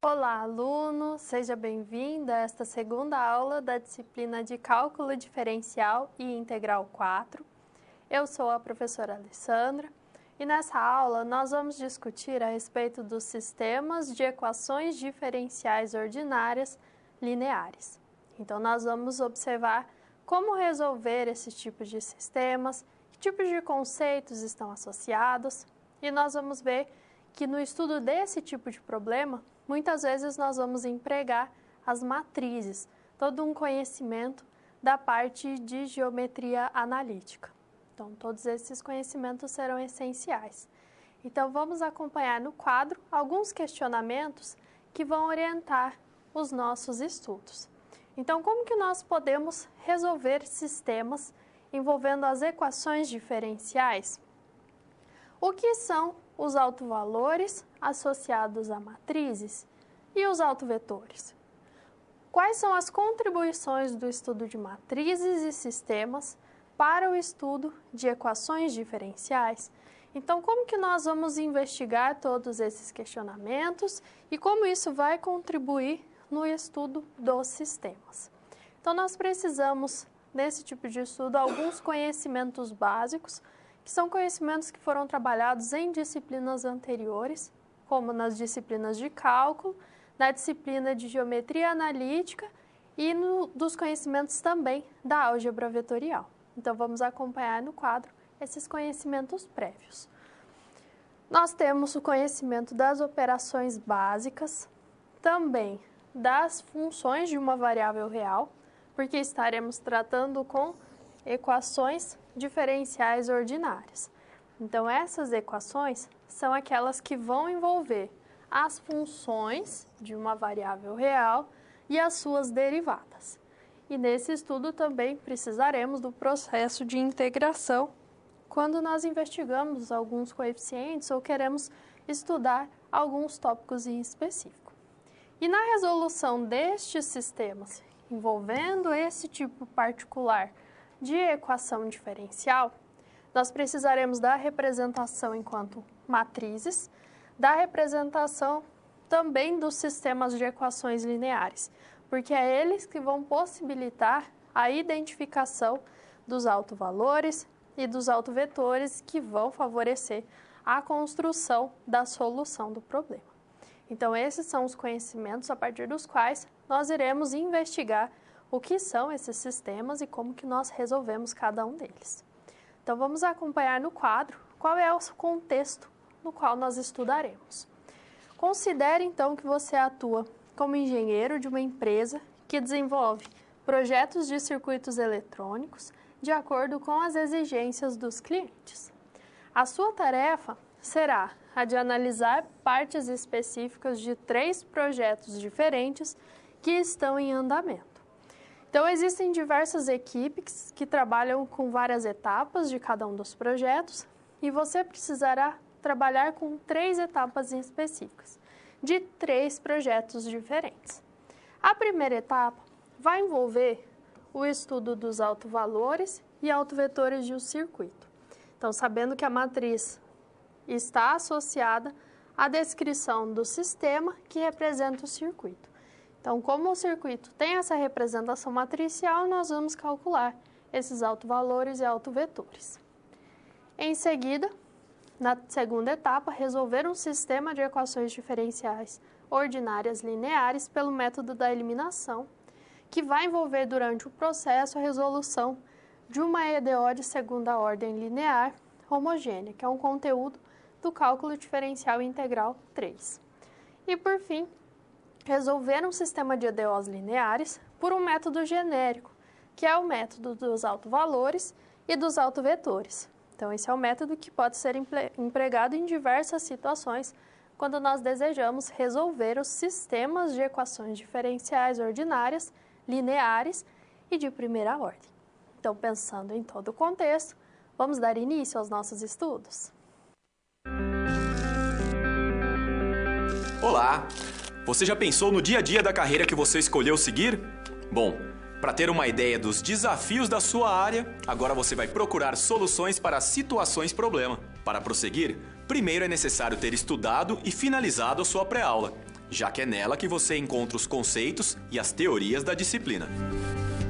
Olá, aluno! Seja bem-vindo a esta segunda aula da disciplina de Cálculo Diferencial e Integral 4. Eu sou a professora Alessandra e nessa aula nós vamos discutir a respeito dos sistemas de equações diferenciais ordinárias lineares. Então, nós vamos observar como resolver esses tipos de sistemas, que tipos de conceitos estão associados, e nós vamos ver que no estudo desse tipo de problema, muitas vezes nós vamos empregar as matrizes, todo um conhecimento da parte de geometria analítica. Então, todos esses conhecimentos serão essenciais. Então, vamos acompanhar no quadro alguns questionamentos que vão orientar os nossos estudos. Então, como que nós podemos resolver sistemas envolvendo as equações diferenciais? O que são os autovalores associados a matrizes e os autovetores? Quais são as contribuições do estudo de matrizes e sistemas para o estudo de equações diferenciais? Então, como que nós vamos investigar todos esses questionamentos e como isso vai contribuir no estudo dos sistemas? Então, nós precisamos, nesse tipo de estudo, alguns conhecimentos básicos, que são conhecimentos que foram trabalhados em disciplinas anteriores, como nas disciplinas de cálculo, na disciplina de geometria analítica e dos conhecimentos também da álgebra vetorial. Então, vamos acompanhar no quadro esses conhecimentos prévios. Nós temos o conhecimento das operações básicas, também das funções de uma variável real, porque estaremos tratando com equações diferenciais ordinárias. Então, essas equações são aquelas que vão envolver as funções de uma variável real e as suas derivadas. E nesse estudo também precisaremos do processo de integração quando nós investigamos alguns coeficientes ou queremos estudar alguns tópicos em específico. E na resolução destes sistemas envolvendo esse tipo particular de equação diferencial, nós precisaremos da representação enquanto matrizes, da representação também dos sistemas de equações lineares, porque é eles que vão possibilitar a identificação dos autovalores e dos autovetores que vão favorecer a construção da solução do problema. Então, esses são os conhecimentos a partir dos quais nós iremos investigar o que são esses sistemas e como que nós resolvemos cada um deles. Então, vamos acompanhar no quadro qual é o contexto no qual nós estudaremos. Considere, então, que você atua como engenheiro de uma empresa que desenvolve projetos de circuitos eletrônicos de acordo com as exigências dos clientes. A sua tarefa será a de analisar partes específicas de 3 projetos diferentes que estão em andamento. Então, existem diversas equipes que trabalham com várias etapas de cada um dos projetos e você precisará trabalhar com 3 etapas específicas, de 3 projetos diferentes. A primeira etapa vai envolver o estudo dos autovalores e autovetores de um circuito. Então, sabendo que a matriz está associada à descrição do sistema que representa o circuito. Então, como o circuito tem essa representação matricial, nós vamos calcular esses autovalores e autovetores. Em seguida, na segunda etapa, resolver um sistema de equações diferenciais ordinárias lineares pelo método da eliminação, que vai envolver durante o processo a resolução de uma EDO de segunda ordem linear homogênea, que é um conteúdo do cálculo diferencial integral 3. E, por fim, resolver um sistema de EDOs lineares por um método genérico, que é o método dos autovalores e dos autovetores. Então, esse é o método que pode ser empregado em diversas situações quando nós desejamos resolver os sistemas de equações diferenciais ordinárias, lineares e de primeira ordem. Então, pensando em todo o contexto, vamos dar início aos nossos estudos. Olá! Você já pensou no dia a dia da carreira que você escolheu seguir? Bom, para ter uma ideia dos desafios da sua área, agora você vai procurar soluções para situações-problema. Para prosseguir, primeiro é necessário ter estudado e finalizado a sua pré-aula. já que é nela que você encontra os conceitos e as teorias da disciplina.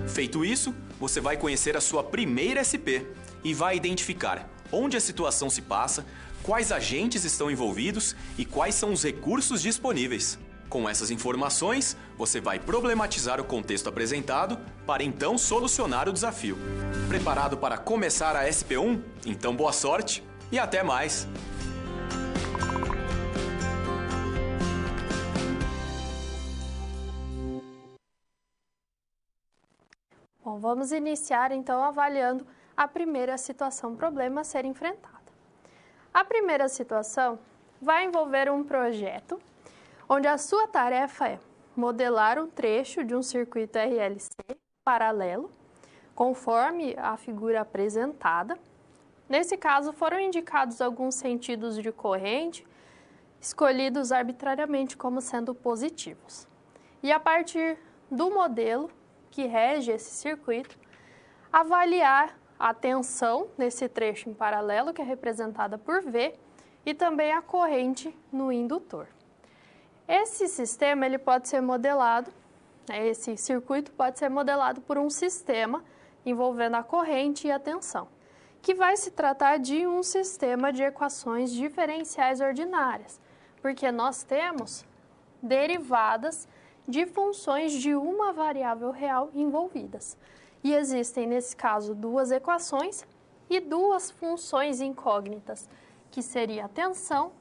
Feito isso, você vai conhecer a sua primeira SP e vai identificar onde a situação se passa, quais agentes estão envolvidos e quais são os recursos disponíveis. Com essas informações, você vai problematizar o contexto apresentado para então solucionar o desafio. Preparado para começar a SP1? Então boa sorte e até mais! Bom, vamos iniciar então avaliando a primeira situação-problema a ser enfrentada. A primeira situação vai envolver um projeto onde a sua tarefa é modelar um trecho de um circuito RLC paralelo, conforme a figura apresentada. Nesse caso, foram indicados alguns sentidos de corrente, escolhidos arbitrariamente como sendo positivos. E a partir do modelo que rege esse circuito, avaliar a tensão nesse trecho em paralelo, que é representada por V, e também a corrente no indutor. Esse sistema ele pode ser modelado, esse circuito pode ser modelado por um sistema envolvendo a corrente e a tensão, que vai se tratar de um sistema de equações diferenciais ordinárias, porque nós temos derivadas de funções de uma variável real envolvidas. E existem, nesse caso, duas equações e duas funções incógnitas, que seria a tensão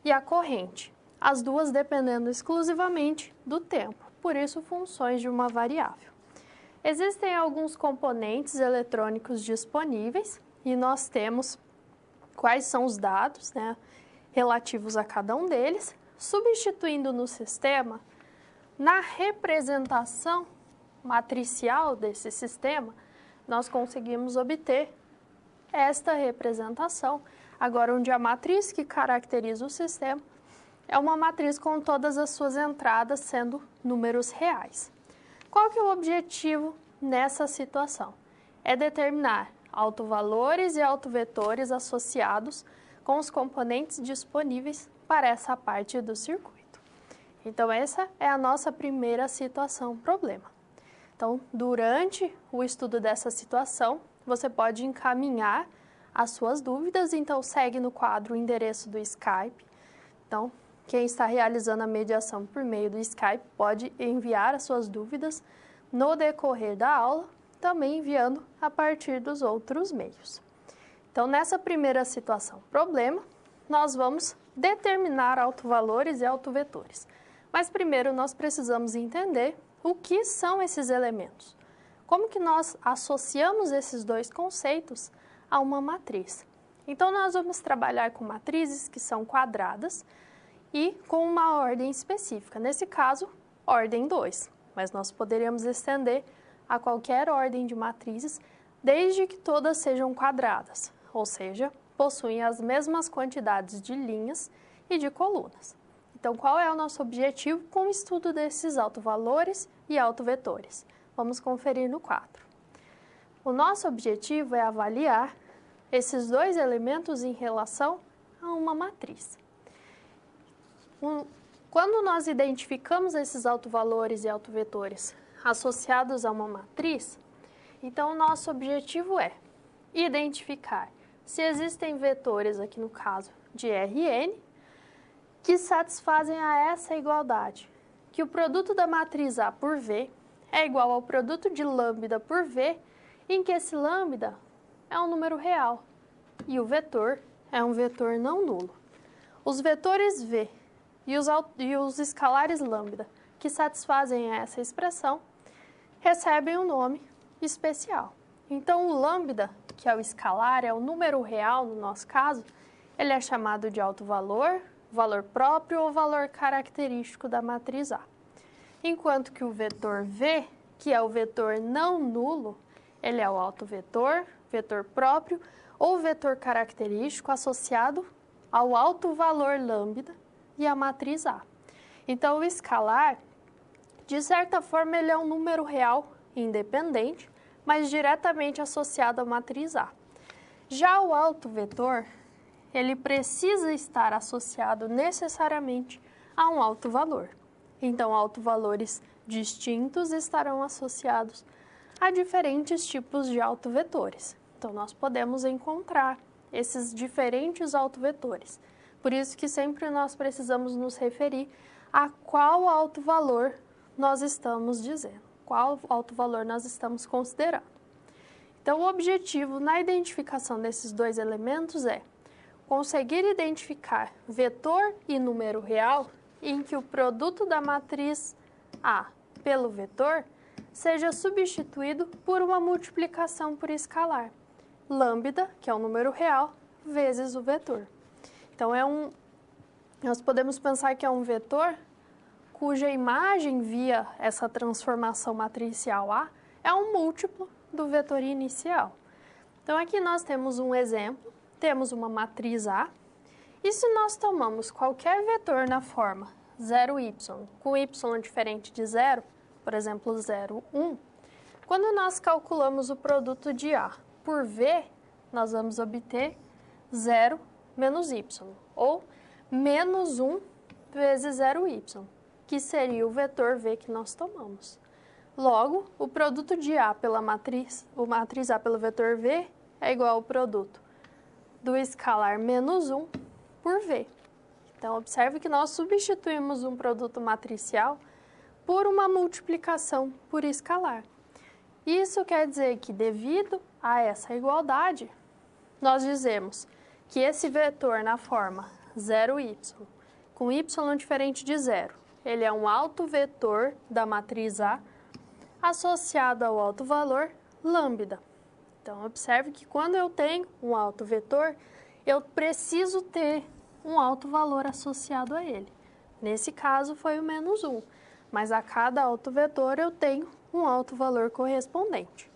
e a corrente, as duas dependendo exclusivamente do tempo, por isso funções de uma variável. Existem alguns componentes eletrônicos disponíveis e nós temos quais são os dados, relativos a cada um deles, substituindo no sistema, na representação matricial desse sistema, nós conseguimos obter esta representação, agora onde a matriz que caracteriza o sistema é uma matriz com todas as suas entradas sendo números reais. Qual que é o objetivo nessa situação? É determinar autovalores e autovetores associados com os componentes disponíveis para essa parte do circuito. Então, essa é a nossa primeira situação-problema. Então, durante o estudo dessa situação, você pode encaminhar as suas dúvidas, então segue no quadro o endereço do Skype. Então, quem está realizando a mediação por meio do Skype pode enviar as suas dúvidas no decorrer da aula, também enviando a partir dos outros meios. Então, nessa primeira situação-problema, nós vamos determinar autovalores e autovetores. Mas primeiro nós precisamos entender o que são esses elementos. Como que nós associamos esses dois conceitos a uma matriz? Então, nós vamos trabalhar com matrizes que são quadradas e com uma ordem específica. Nesse caso, ordem 2. Mas nós poderíamos estender a qualquer ordem de matrizes, desde que todas sejam quadradas, ou seja, possuem as mesmas quantidades de linhas e de colunas. Então, qual é o nosso objetivo com o estudo desses autovalores e autovetores? Vamos conferir no quadro. O nosso objetivo é avaliar esses dois elementos em relação a uma matriz. Quando nós identificamos esses autovalores e autovetores associados a uma matriz, então o nosso objetivo é identificar se existem vetores, aqui no caso de Rn, que satisfazem a essa igualdade, que o produto da matriz A por V é igual ao produto de lambda por V, em que esse lambda é um número real e o vetor é um vetor não nulo. Os vetores V e os escalares lambda que satisfazem essa expressão recebem um nome especial. Então, o lambda, que é o escalar, é o número real no nosso caso, ele é chamado de autovalor, valor próprio ou valor característico da matriz A. Enquanto que o vetor V, que é o vetor não nulo, ele é o autovetor, vetor próprio ou vetor característico associado ao autovalor lambda e à matriz A. Então, o escalar, de certa forma, ele é um número real independente, mas diretamente associado à matriz A. Já o autovetor, ele precisa estar associado necessariamente a um alto valor. Então, autovalores distintos estarão associados a diferentes tipos de autovetores. Então, nós podemos encontrar esses diferentes autovetores. Por isso que sempre nós precisamos nos referir a qual autovalor nós estamos dizendo, qual autovalor nós estamos considerando. Então, o objetivo na identificação desses dois elementos é conseguir identificar vetor e número real em que o produto da matriz A pelo vetor seja substituído por uma multiplicação por escalar, lambda, que é o número real, vezes o vetor. Então, nós podemos pensar que é um vetor cuja imagem via essa transformação matricial A é um múltiplo do vetor inicial. Então, aqui nós temos um exemplo, temos uma matriz A, e se nós tomamos qualquer vetor na forma 0y, com y diferente de 0, por exemplo, 0, 1, quando nós calculamos o produto de A por V, nós vamos obter 0 menos y, ou menos 1 vezes 0y, que seria o vetor V que nós tomamos. Logo, o produto de A pela matriz, o matriz A pelo vetor V é igual ao produto do escalar menos 1 por V. Então, observe que nós substituímos um produto matricial por uma multiplicação por escalar. Isso quer dizer que, devido a essa igualdade, nós dizemos que esse vetor na forma 0y, com y diferente de 0, ele é um autovetor da matriz A associado ao autovalor lambda. Então, observe que quando eu tenho um autovetor, eu preciso ter um autovalor associado a ele. Nesse caso, foi o menos 1, mas a cada autovetor eu tenho um autovalor correspondente.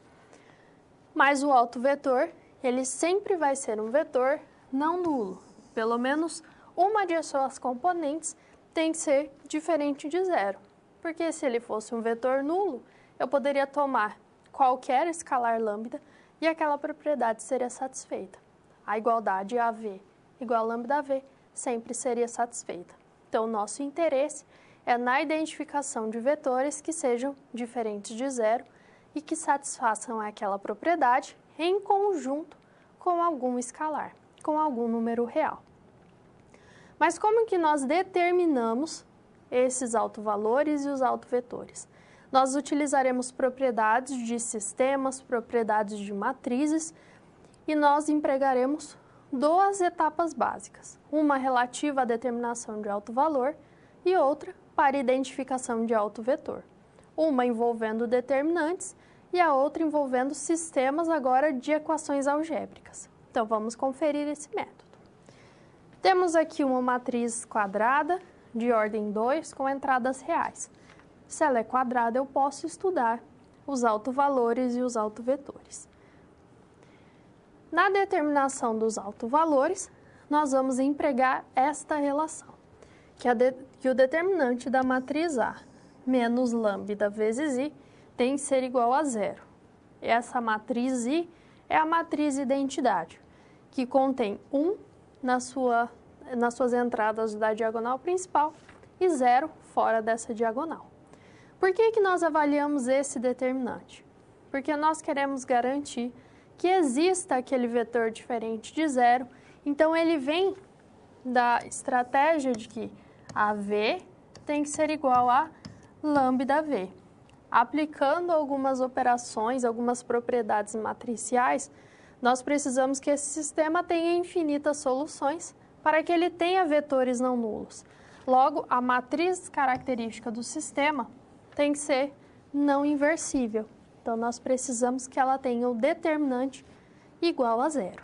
Mas o autovetor, ele sempre vai ser um vetor não nulo. Pelo menos uma de suas componentes tem que ser diferente de 0. Porque se ele fosse um vetor nulo, eu poderia tomar qualquer escalar lambda e aquela propriedade seria satisfeita. A igualdade AV igual a lambda V sempre seria satisfeita. Então, o nosso interesse é na identificação de vetores que sejam diferentes de 0 e que satisfaçam aquela propriedade em conjunto com algum escalar, com algum número real. Mas como que nós determinamos esses autovalores e os autovetores? Nós utilizaremos propriedades de sistemas, propriedades de matrizes e nós empregaremos duas etapas básicas, uma relativa à determinação de autovalor e outra para identificação de autovetor, uma envolvendo determinantes e a outra envolvendo sistemas agora de equações algébricas. Então, vamos conferir esse método. Temos aqui uma matriz quadrada de ordem 2 com entradas reais. Se ela é quadrada, eu posso estudar os autovalores e os autovetores. Na determinação dos autovalores, nós vamos empregar esta relação, que o determinante da matriz A menos lambda vezes I tem que ser igual a 0. Essa matriz I é a matriz identidade, que contém 1 nas suas entradas da diagonal principal e 0 fora dessa diagonal. Por que nós avaliamos esse determinante? Porque nós queremos garantir que exista aquele vetor diferente de 0, então ele vem da estratégia de que a V tem que ser igual a lambda V. Aplicando algumas operações, algumas propriedades matriciais, nós precisamos que esse sistema tenha infinitas soluções para que ele tenha vetores não nulos. Logo, a matriz característica do sistema tem que ser não inversível. Então, nós precisamos que ela tenha o determinante igual a 0.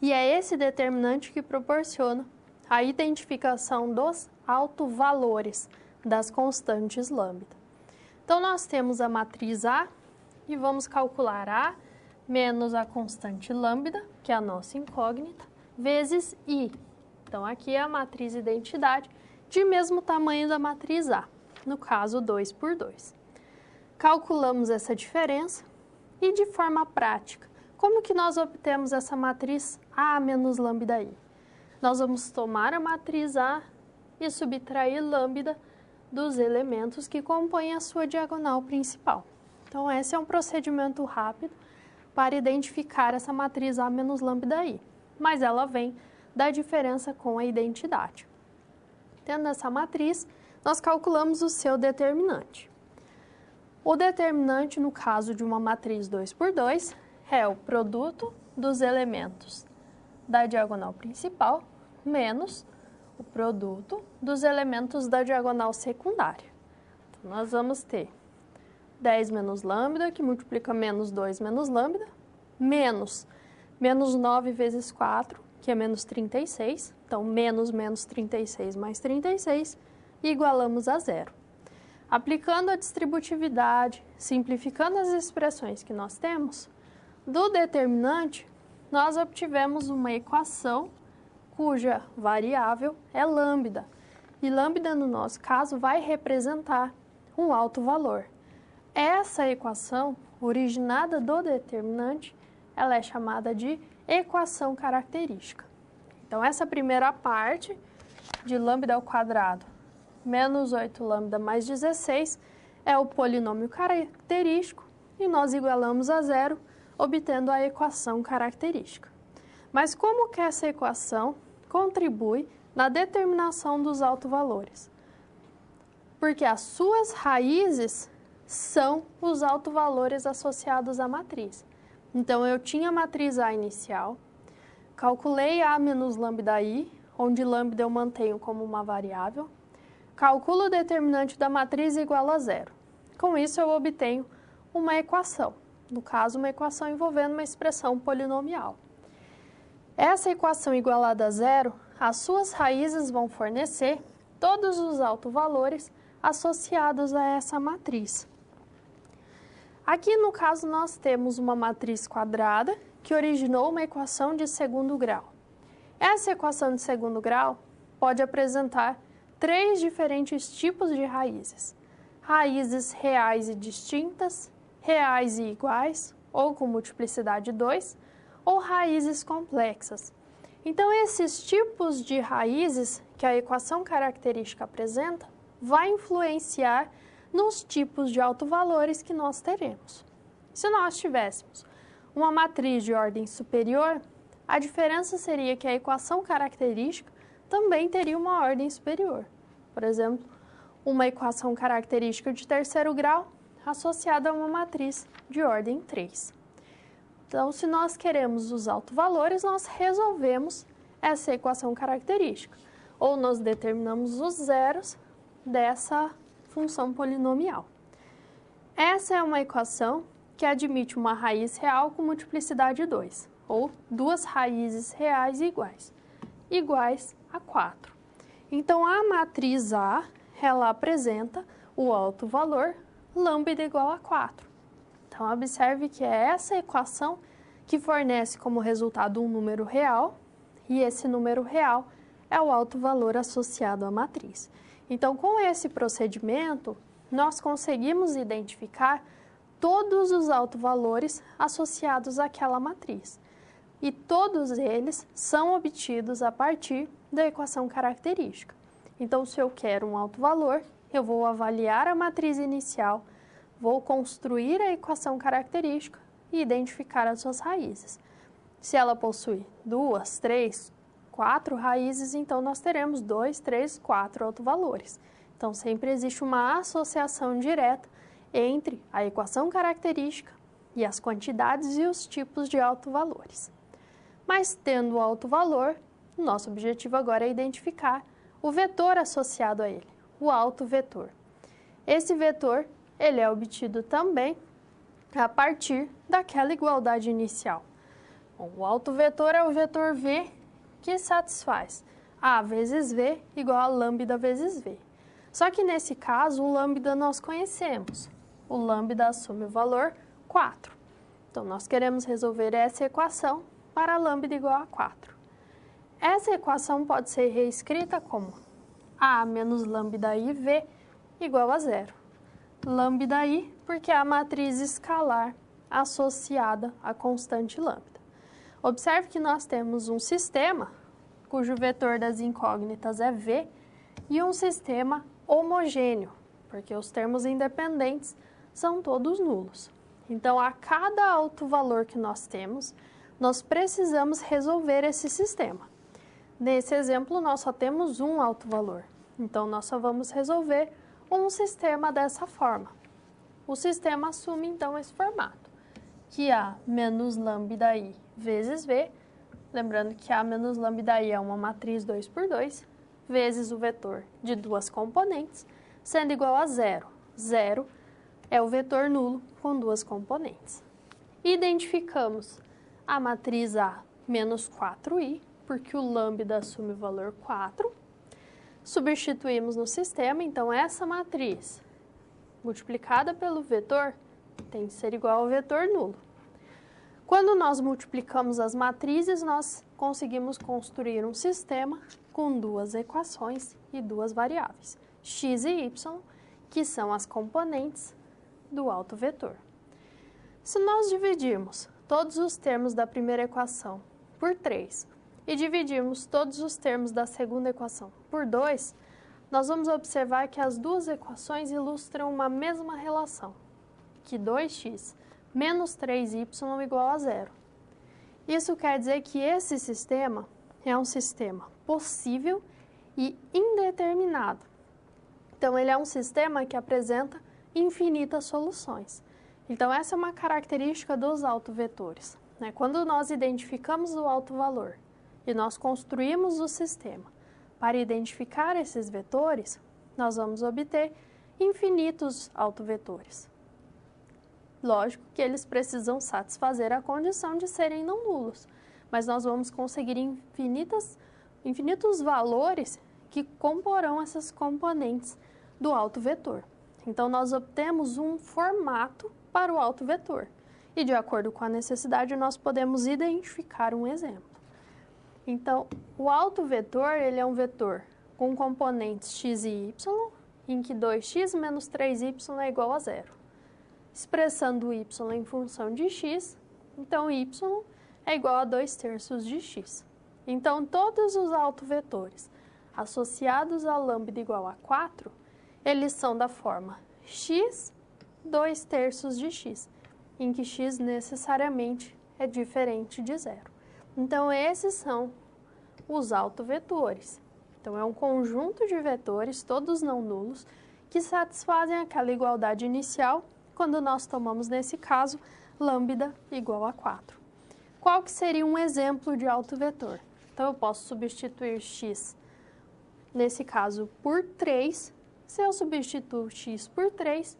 E é esse determinante que proporciona a identificação dos autovalores das constantes lambda. Então, nós temos a matriz A e vamos calcular A menos a constante lambda, que é a nossa incógnita, vezes I. Então, aqui é a matriz identidade de mesmo tamanho da matriz A, no caso 2 por 2. Calculamos essa diferença e, de forma prática, como que nós obtemos essa matriz A menos lambda I? Nós vamos tomar a matriz A e subtrair lambda dos elementos que compõem a sua diagonal principal. Então, esse é um procedimento rápido para identificar essa matriz A menos lambda I, mas ela vem da diferença com a identidade. Tendo essa matriz, nós calculamos o seu determinante. O determinante, no caso de uma matriz 2 por 2, é o produto dos elementos da diagonal principal menos o produto dos elementos da diagonal secundária. Então, nós vamos ter 10 menos lambda, que multiplica menos 2 menos lambda, menos 9 vezes 4, que é menos 36. Então, menos 36 mais 36, e igualamos a zero. Aplicando a distributividade, simplificando as expressões que nós temos, do determinante, nós obtivemos uma equação cuja variável é lambda. E lambda, no nosso caso, vai representar um alto valor. Essa equação, originada do determinante, ela é chamada de equação característica. Então, essa primeira parte de lambda ao quadrado menos 8 lambda mais 16 é o polinômio característico e nós igualamos a zero, obtendo a equação característica. Mas como que essa equação contribui na determinação dos autovalores? Porque as suas raízes são os autovalores associados à matriz. Então, eu tinha a matriz A inicial, calculei A menos lambda I, onde lambda eu mantenho como uma variável, calculo o determinante da matriz igual a zero. Com isso, eu obtenho uma equação, no caso, uma equação envolvendo uma expressão polinomial. Essa equação igualada a zero, as suas raízes vão fornecer todos os autovalores associados a essa matriz. Aqui, no caso, nós temos uma matriz quadrada que originou uma equação de segundo grau. Essa equação de segundo grau pode apresentar 3 diferentes tipos de raízes. Raízes reais e distintas, reais e iguais, ou com multiplicidade 2, ou raízes complexas. Então, esses tipos de raízes que a equação característica apresenta vai influenciar nos tipos de autovalores que nós teremos. Se nós tivéssemos uma matriz de ordem superior, a diferença seria que a equação característica também teria uma ordem superior. Por exemplo, uma equação característica de terceiro grau associada a uma matriz de ordem 3. Então, se nós queremos os autovalores, nós resolvemos essa equação característica, ou nós determinamos os zeros dessa função polinomial. Essa é uma equação que admite uma raiz real com multiplicidade 2, ou duas raízes reais iguais a 4. Então, a matriz A, ela apresenta o autovalor lambda igual a 4. Então, observe que é essa equação que fornece como resultado um número real, e esse número real é o autovalor associado à matriz. Então, com esse procedimento, nós conseguimos identificar todos os autovalores associados àquela matriz. E todos eles são obtidos a partir da equação característica. Então, se eu quero um autovalor, eu vou avaliar a matriz inicial, vou construir a equação característica e identificar as suas raízes. Se ela possui 2, 3, 4 raízes, então nós teremos 2, 3, 4 autovalores. Então, sempre existe uma associação direta entre a equação característica e as quantidades e os tipos de autovalores. Mas, tendo o autovalor, o nosso objetivo agora é identificar o vetor associado a ele, o autovetor. Esse vetor, ele é obtido também a partir daquela igualdade inicial. Bom, o autovetor é o vetor V que satisfaz A vezes V igual a lambda vezes V. Só que nesse caso, o lambda nós conhecemos. O lambda assume o valor 4. Então, nós queremos resolver essa equação para lambda igual a 4. Essa equação pode ser reescrita como A menos lambda I V igual a 0. Lambda I, porque é a matriz escalar associada à constante lambda. Observe que nós temos um sistema cujo vetor das incógnitas é V, e um sistema homogêneo, porque os termos independentes são todos nulos. Então, a cada alto valor que nós temos, nós precisamos resolver esse sistema. Nesse exemplo, nós só temos um alto valor, então nós só vamos resolver um sistema dessa forma. O sistema assume, então, esse formato, que A menos lambda I vezes V, lembrando que A menos lambda I é uma matriz 2 por 2, vezes o vetor de duas componentes, sendo igual a zero. Zero é o vetor nulo com duas componentes. Identificamos a matriz A menos 4i, porque o lambda assume o valor 4. Substituímos no sistema, então essa matriz multiplicada pelo vetor tem que ser igual ao vetor nulo. Quando nós multiplicamos as matrizes, nós conseguimos construir um sistema com duas equações e duas variáveis, x e y, que são as componentes do alto vetor. Se nós dividirmos todos os termos da primeira equação por 3 e dividirmos todos os termos da segunda equação por 2, nós vamos observar que as duas equações ilustram uma mesma relação, que 2x menos 3y igual a zero. Isso quer dizer que esse sistema é um sistema possível e indeterminado. Então, ele é um sistema que apresenta infinitas soluções. Então, essa é uma característica dos autovetores, né? Quando nós identificamos o alto valor e nós construímos o sistema para identificar esses vetores, nós vamos obter infinitos autovetores. Lógico que eles precisam satisfazer a condição de serem não nulos, mas nós vamos conseguir infinitos valores que comporão essas componentes do autovetor. Então, nós obtemos um formato para o autovetor e, de acordo com a necessidade, nós podemos identificar um exemplo. Então, o autovetor, ele é um vetor com componentes x e y, em que 2x menos 3y é igual a zero. Expressando y em função de x, então y é igual a 2/3 de x. Então, todos os autovetores associados a lambda igual a 4, eles são da forma x 2/3 de x, em que x necessariamente é diferente de zero. Então, esses são os autovetores. Então, é um conjunto de vetores, todos não nulos, que satisfazem aquela igualdade inicial quando nós tomamos, nesse caso, lambda igual a 4. Qual que seria um exemplo de autovetor? Então, eu posso substituir x, nesse caso, por 3. Se eu substituo x por 3,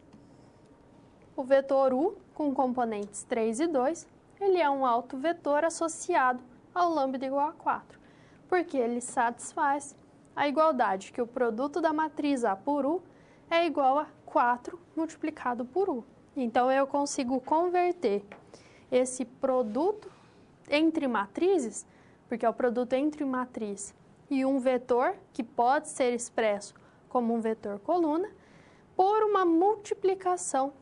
o vetor u, com componentes 3 e 2, ele é um autovetor associado ao lambda igual a 4, porque ele satisfaz a igualdade que o produto da matriz A por U é igual a 4 multiplicado por U. Então, eu consigo converter esse produto entre matrizes, porque é o produto entre matriz e um vetor, que pode ser expresso como um vetor coluna, por uma multiplicação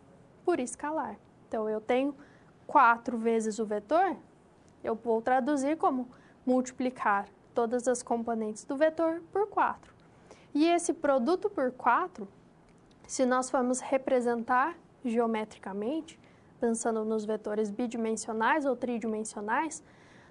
por escalar. Então, eu tenho 4 vezes o vetor, eu vou traduzir como multiplicar todas as componentes do vetor por 4. E esse produto por 4, se nós formos representar geometricamente, pensando nos vetores bidimensionais ou tridimensionais,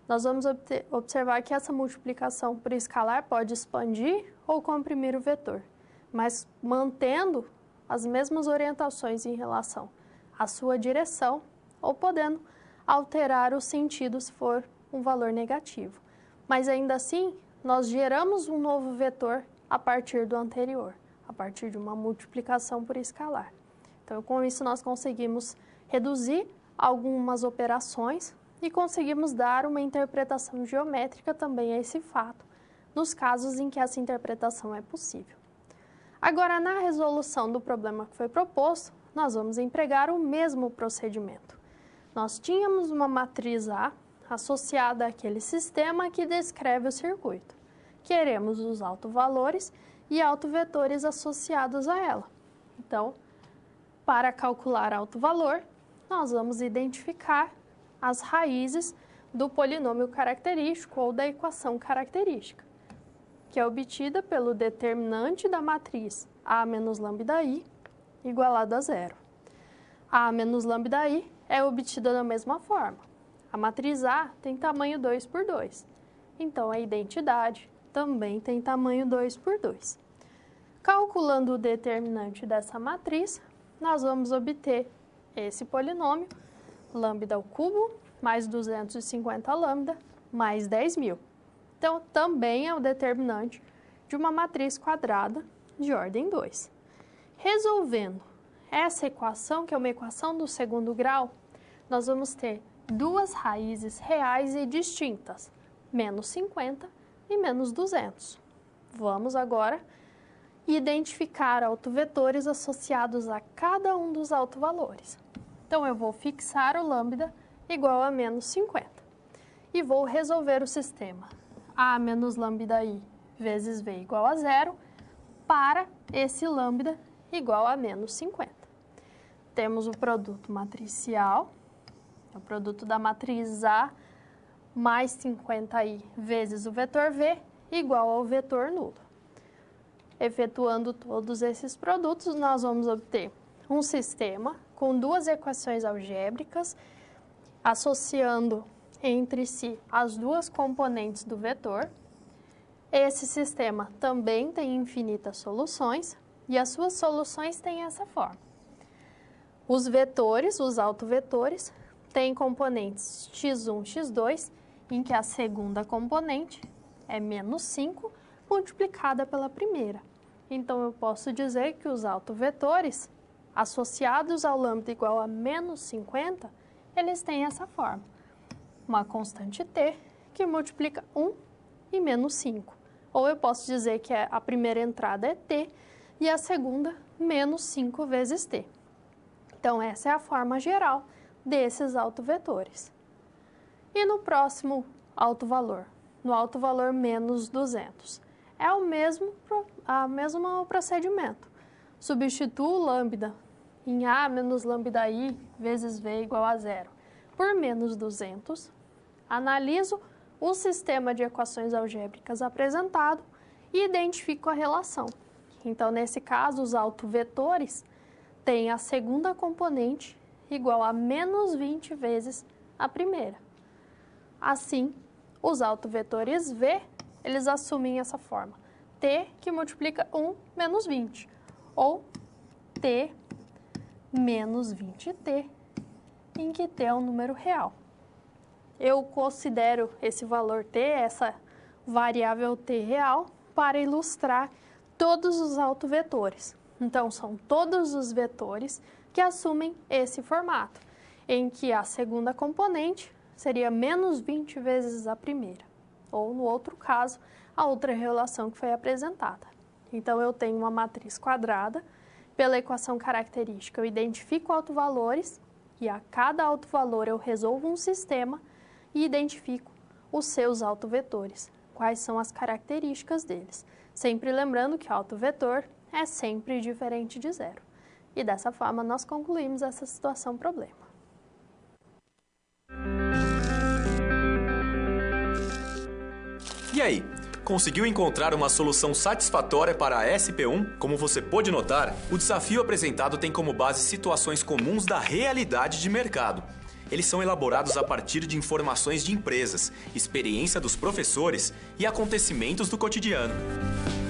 nós vamos observar que essa multiplicação por escalar pode expandir ou comprimir o vetor, mas mantendo as mesmas orientações em relação à sua direção ou podendo alterar o sentido se for um valor negativo. Mas ainda assim, nós geramos um novo vetor a partir do anterior, a partir de uma multiplicação por escalar. Então, com isso, nós conseguimos reduzir algumas operações e conseguimos dar uma interpretação geométrica também a esse fato, nos casos em que essa interpretação é possível. Agora, na resolução do problema que foi proposto, nós vamos empregar o mesmo procedimento. Nós tínhamos uma matriz A associada àquele sistema que descreve o circuito. Queremos os autovalores e autovetores associados a ela. Então, para calcular autovalor, nós vamos identificar as raízes do polinômio característico ou da equação característica. que é obtida pelo determinante da matriz A menos lambda-I igualado a zero. A menos lambda-I é obtida da mesma forma. A matriz A tem tamanho 2 por 2, então a identidade também tem tamanho 2 por 2. Calculando o determinante dessa matriz, nós vamos obter esse polinômio, lambda ao cubo mais 250 lambda mais 10.000. Então, também é o determinante de uma matriz quadrada de ordem 2. Resolvendo essa equação, que é uma equação do segundo grau, nós vamos ter duas raízes reais e distintas, menos 50 e menos 200. Vamos agora identificar autovetores associados a cada um dos autovalores. Então, eu vou fixar o lambda igual a menos 50 e vou resolver o sistema A menos lambda-I vezes V igual a zero para esse lambda igual a menos 50. Temos o produto matricial, o produto da matriz A mais 50i vezes o vetor V igual ao vetor nulo. Efetuando todos esses produtos, nós vamos obter um sistema com duas equações algébricas, associando entre si as duas componentes do vetor. Esse sistema também tem infinitas soluções e as suas soluções têm essa forma. Os vetores, os autovetores, têm componentes x1, x2, em que a segunda componente é menos 5 multiplicada pela primeira. Então, eu posso dizer que os autovetores associados ao lambda igual a menos 50, eles têm essa forma. Uma constante t que multiplica 1 e menos 5. Ou eu posso dizer que a primeira entrada é t e a segunda menos 5 vezes t. Então, essa é a forma geral desses autovetores. E no próximo autovalor, no autovalor menos 200, é o mesmo procedimento. Substituo o lambda em A menos lambda-I vezes V igual a zero por menos 200, analiso o sistema de equações algébricas apresentado e identifico a relação. Então, nesse caso, os autovetores têm a segunda componente igual a menos 20 vezes a primeira. Assim, os autovetores V, eles assumem essa forma. T que multiplica 1 menos 20, ou T menos 20T, em que T é um número real. Eu considero esse valor T, essa variável T real, para ilustrar todos os autovetores. Então, são todos os vetores que assumem esse formato, em que a segunda componente seria menos 20 vezes a primeira, ou, no outro caso, a outra relação que foi apresentada. Então, eu tenho uma matriz quadrada, pela equação característica eu identifico autovalores, e a cada autovalor eu resolvo um sistema e identifico os seus autovetores, quais são as características deles. Sempre lembrando que o autovetor é sempre diferente de zero. E dessa forma nós concluímos essa situação problema. E aí, conseguiu encontrar uma solução satisfatória para a SP1? Como você pôde notar, o desafio apresentado tem como base situações comuns da realidade de mercado. Eles são elaborados a partir de informações de empresas, experiência dos professores e acontecimentos do cotidiano.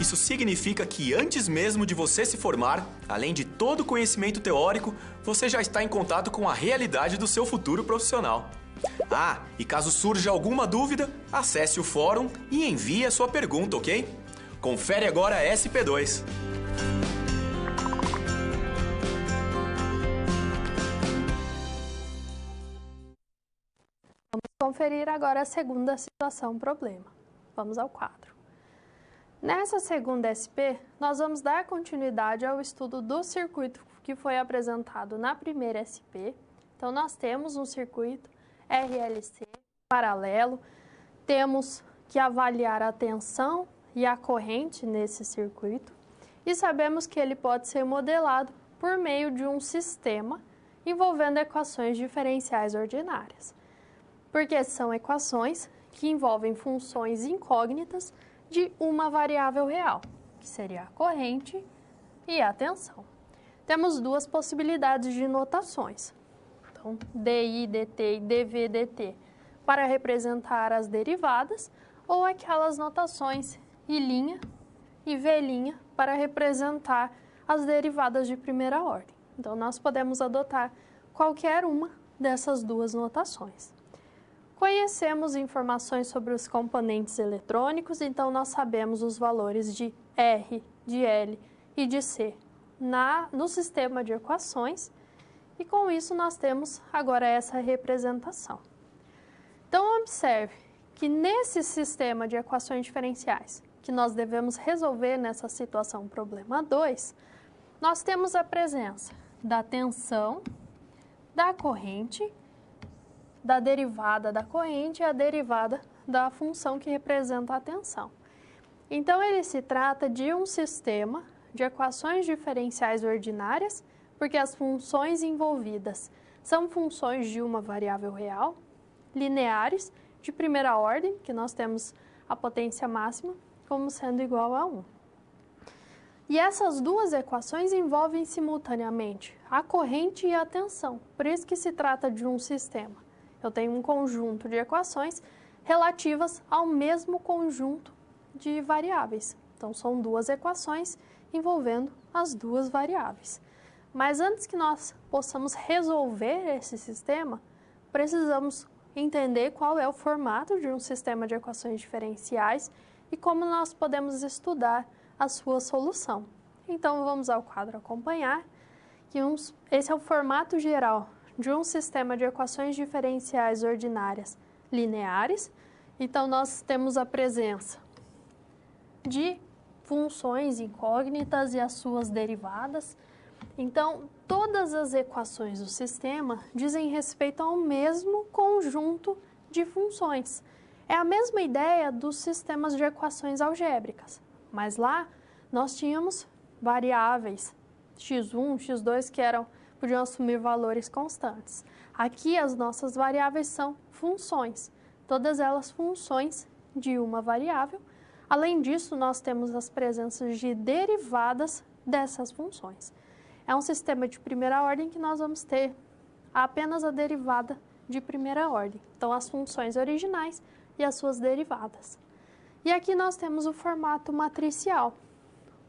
Isso significa que antes mesmo de você se formar, além de todo o conhecimento teórico, você já está em contato com a realidade do seu futuro profissional. Ah, e caso surja alguma dúvida, acesse o fórum e envie a sua pergunta, ok? Confere agora a SP2. Vamos conferir agora a segunda situação problema. Vamos ao quadro. Nessa segunda SP, nós vamos dar continuidade ao estudo do circuito que foi apresentado na primeira SP. Então, nós temos um circuito RLC paralelo, temos que avaliar a tensão e a corrente nesse circuito e sabemos que ele pode ser modelado por meio de um sistema envolvendo equações diferenciais ordinárias, porque são equações que envolvem funções incógnitas de uma variável real, que seria a corrente e a tensão. Temos duas possibilidades de notações. Então, dI, dt e dV, dt para representar as derivadas, ou aquelas notações I' e V' para representar as derivadas de primeira ordem. Então, nós podemos adotar qualquer uma dessas duas notações. Conhecemos informações sobre os componentes eletrônicos, então nós sabemos os valores de R, de L e de C no sistema de equações, e com isso nós temos agora essa representação. Então, observe que nesse sistema de equações diferenciais, que nós devemos resolver nessa situação problema 2, nós temos a presença da tensão, da corrente, da derivada da corrente e a derivada da função que representa a tensão. Então, ele se trata de um sistema de equações diferenciais ordinárias, porque as funções envolvidas são funções de uma variável real, lineares, de primeira ordem, que nós temos a potência máxima como sendo igual a 1. E essas duas equações envolvem simultaneamente a corrente e a tensão, por isso que se trata de um sistema. Eu tenho um conjunto de equações relativas ao mesmo conjunto de variáveis. Então, são duas equações envolvendo as duas variáveis. Mas antes que nós possamos resolver esse sistema, precisamos entender qual é o formato de um sistema de equações diferenciais e como nós podemos estudar a sua solução. Então, vamos ao quadro acompanhar, que esse é o formato geral de um sistema de equações diferenciais ordinárias lineares. Então, nós temos a presença de funções incógnitas e as suas derivadas. Então, todas as equações do sistema dizem respeito ao mesmo conjunto de funções. É a mesma ideia dos sistemas de equações algébricas, mas lá nós tínhamos variáveis x1, x2 que podiam assumir valores constantes. Aqui as nossas variáveis são funções, todas elas funções de uma variável. Além disso, nós temos as presenças de derivadas dessas funções. É um sistema de primeira ordem que nós vamos ter apenas a derivada de primeira ordem. Então, as funções originais e as suas derivadas. E aqui nós temos o formato matricial.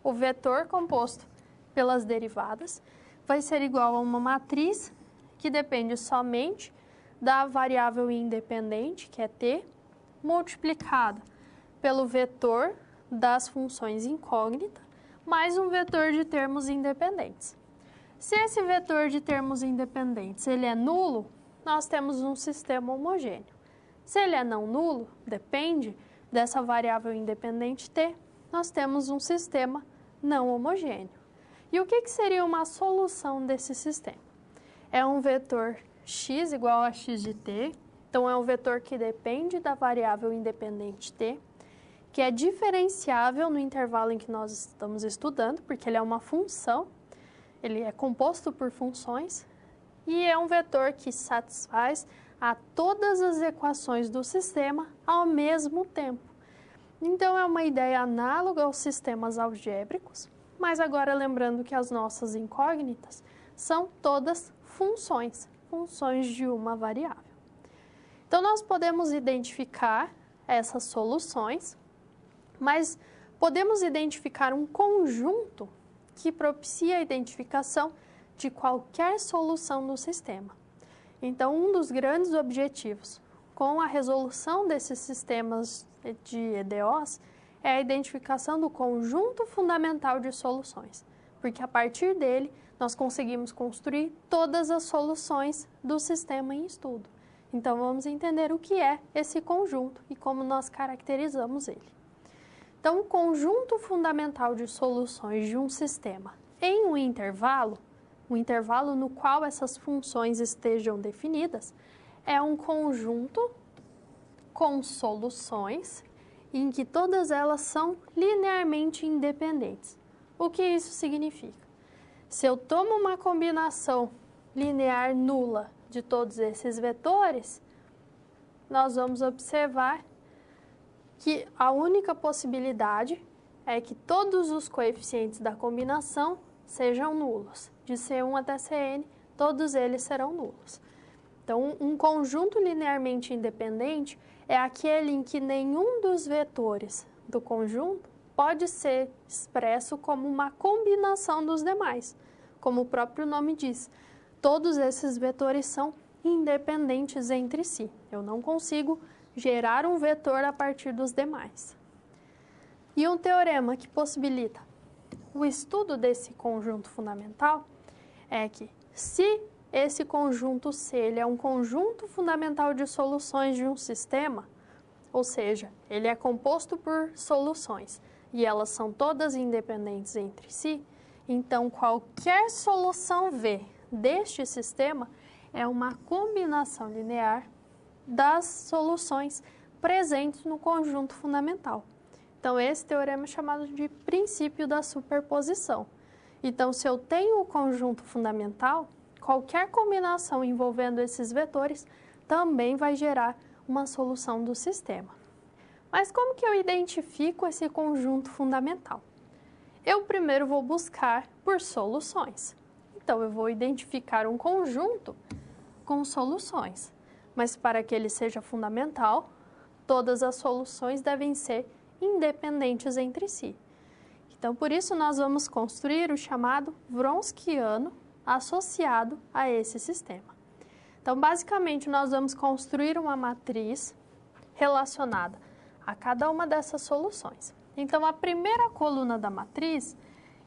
O vetor composto pelas derivadas vai ser igual a uma matriz que depende somente da variável independente, que é t, multiplicada pelo vetor das funções incógnitas, mais um vetor de termos independentes. Se esse vetor de termos independentes ele é nulo, nós temos um sistema homogêneo. Se ele é não nulo, depende dessa variável independente t, nós temos um sistema não homogêneo. E o que seria uma solução desse sistema? É um vetor x igual a x de t, então é um vetor que depende da variável independente t, que é diferenciável no intervalo em que nós estamos estudando, porque ele é uma função, ele é composto por funções, e é um vetor que satisfaz a todas as equações do sistema ao mesmo tempo. Então, é uma ideia análoga aos sistemas algébricos, mas agora lembrando que as nossas incógnitas são todas funções de uma variável. Então, nós podemos identificar essas soluções, mas podemos identificar um conjunto que propicia a identificação de qualquer solução do sistema. Então, um dos grandes objetivos com a resolução desses sistemas de EDOs é a identificação do conjunto fundamental de soluções, porque a partir dele nós conseguimos construir todas as soluções do sistema em estudo. Então, vamos entender o que é esse conjunto e como nós caracterizamos ele. Então, o conjunto fundamental de soluções de um sistema em um intervalo no qual essas funções estejam definidas, é um conjunto com soluções em que todas elas são linearmente independentes. O que isso significa? Se eu tomo uma combinação linear nula de todos esses vetores, nós vamos observar que a única possibilidade é que todos os coeficientes da combinação sejam nulos. De C1 até Cn, todos eles serão nulos. Então, um conjunto linearmente independente é aquele em que nenhum dos vetores do conjunto pode ser expresso como uma combinação dos demais. Como o próprio nome diz, todos esses vetores são independentes entre si. Eu não consigo gerar um vetor a partir dos demais. E um teorema que possibilita o estudo desse conjunto fundamental é que, se esse conjunto C ele é um conjunto fundamental de soluções de um sistema, ou seja, ele é composto por soluções e elas são todas independentes entre si, então qualquer solução V deste sistema é uma combinação linear das soluções presentes no conjunto fundamental. Então, esse teorema é chamado de princípio da superposição. Então, se eu tenho o conjunto fundamental, qualquer combinação envolvendo esses vetores também vai gerar uma solução do sistema. Mas como que eu identifico esse conjunto fundamental? Eu primeiro vou buscar por soluções. Então, eu vou identificar um conjunto com soluções. Mas para que ele seja fundamental, todas as soluções devem ser independentes entre si. Então, por isso, nós vamos construir o chamado Wronskiano associado a esse sistema. Então, basicamente, nós vamos construir uma matriz relacionada a cada uma dessas soluções. Então, a primeira coluna da matriz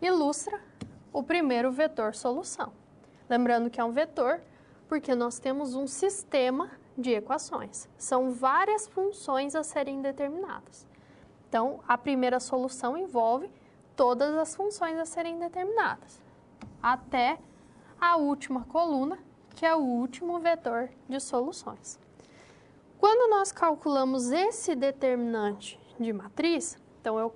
ilustra o primeiro vetor solução. Lembrando que é um vetor porque nós temos um sistema de equações. São várias funções a serem determinadas. Então, a primeira solução envolve todas as funções a serem determinadas, até a última coluna, que é o último vetor de soluções. Quando nós calculamos esse determinante de matriz, então eu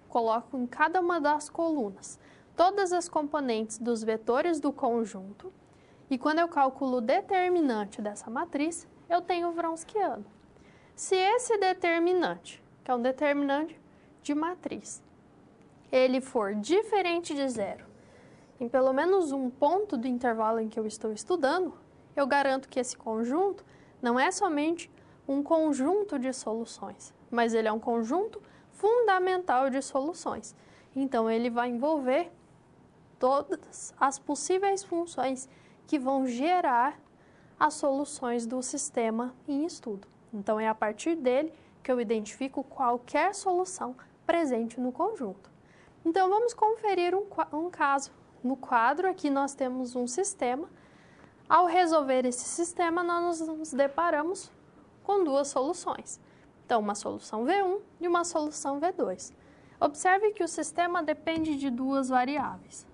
coloco em cada uma das colunas todas as componentes dos vetores do conjunto, e quando eu calculo o determinante dessa matriz, eu tenho o Wronskiano. Se esse determinante, que é um determinante de matriz, ele for diferente de zero, em pelo menos um ponto do intervalo em que eu estou estudando, eu garanto que esse conjunto não é somente um conjunto de soluções, mas ele é um conjunto fundamental de soluções. Então, ele vai envolver todas as possíveis funções que vão gerar as soluções do sistema em estudo. Então, é a partir dele que eu identifico qualquer solução presente no conjunto. Então, vamos conferir um caso. No quadro, aqui nós temos um sistema. Ao resolver esse sistema, nós nos deparamos com duas soluções. Então, uma solução V1 e uma solução V2. Observe que o sistema depende de duas variáveis,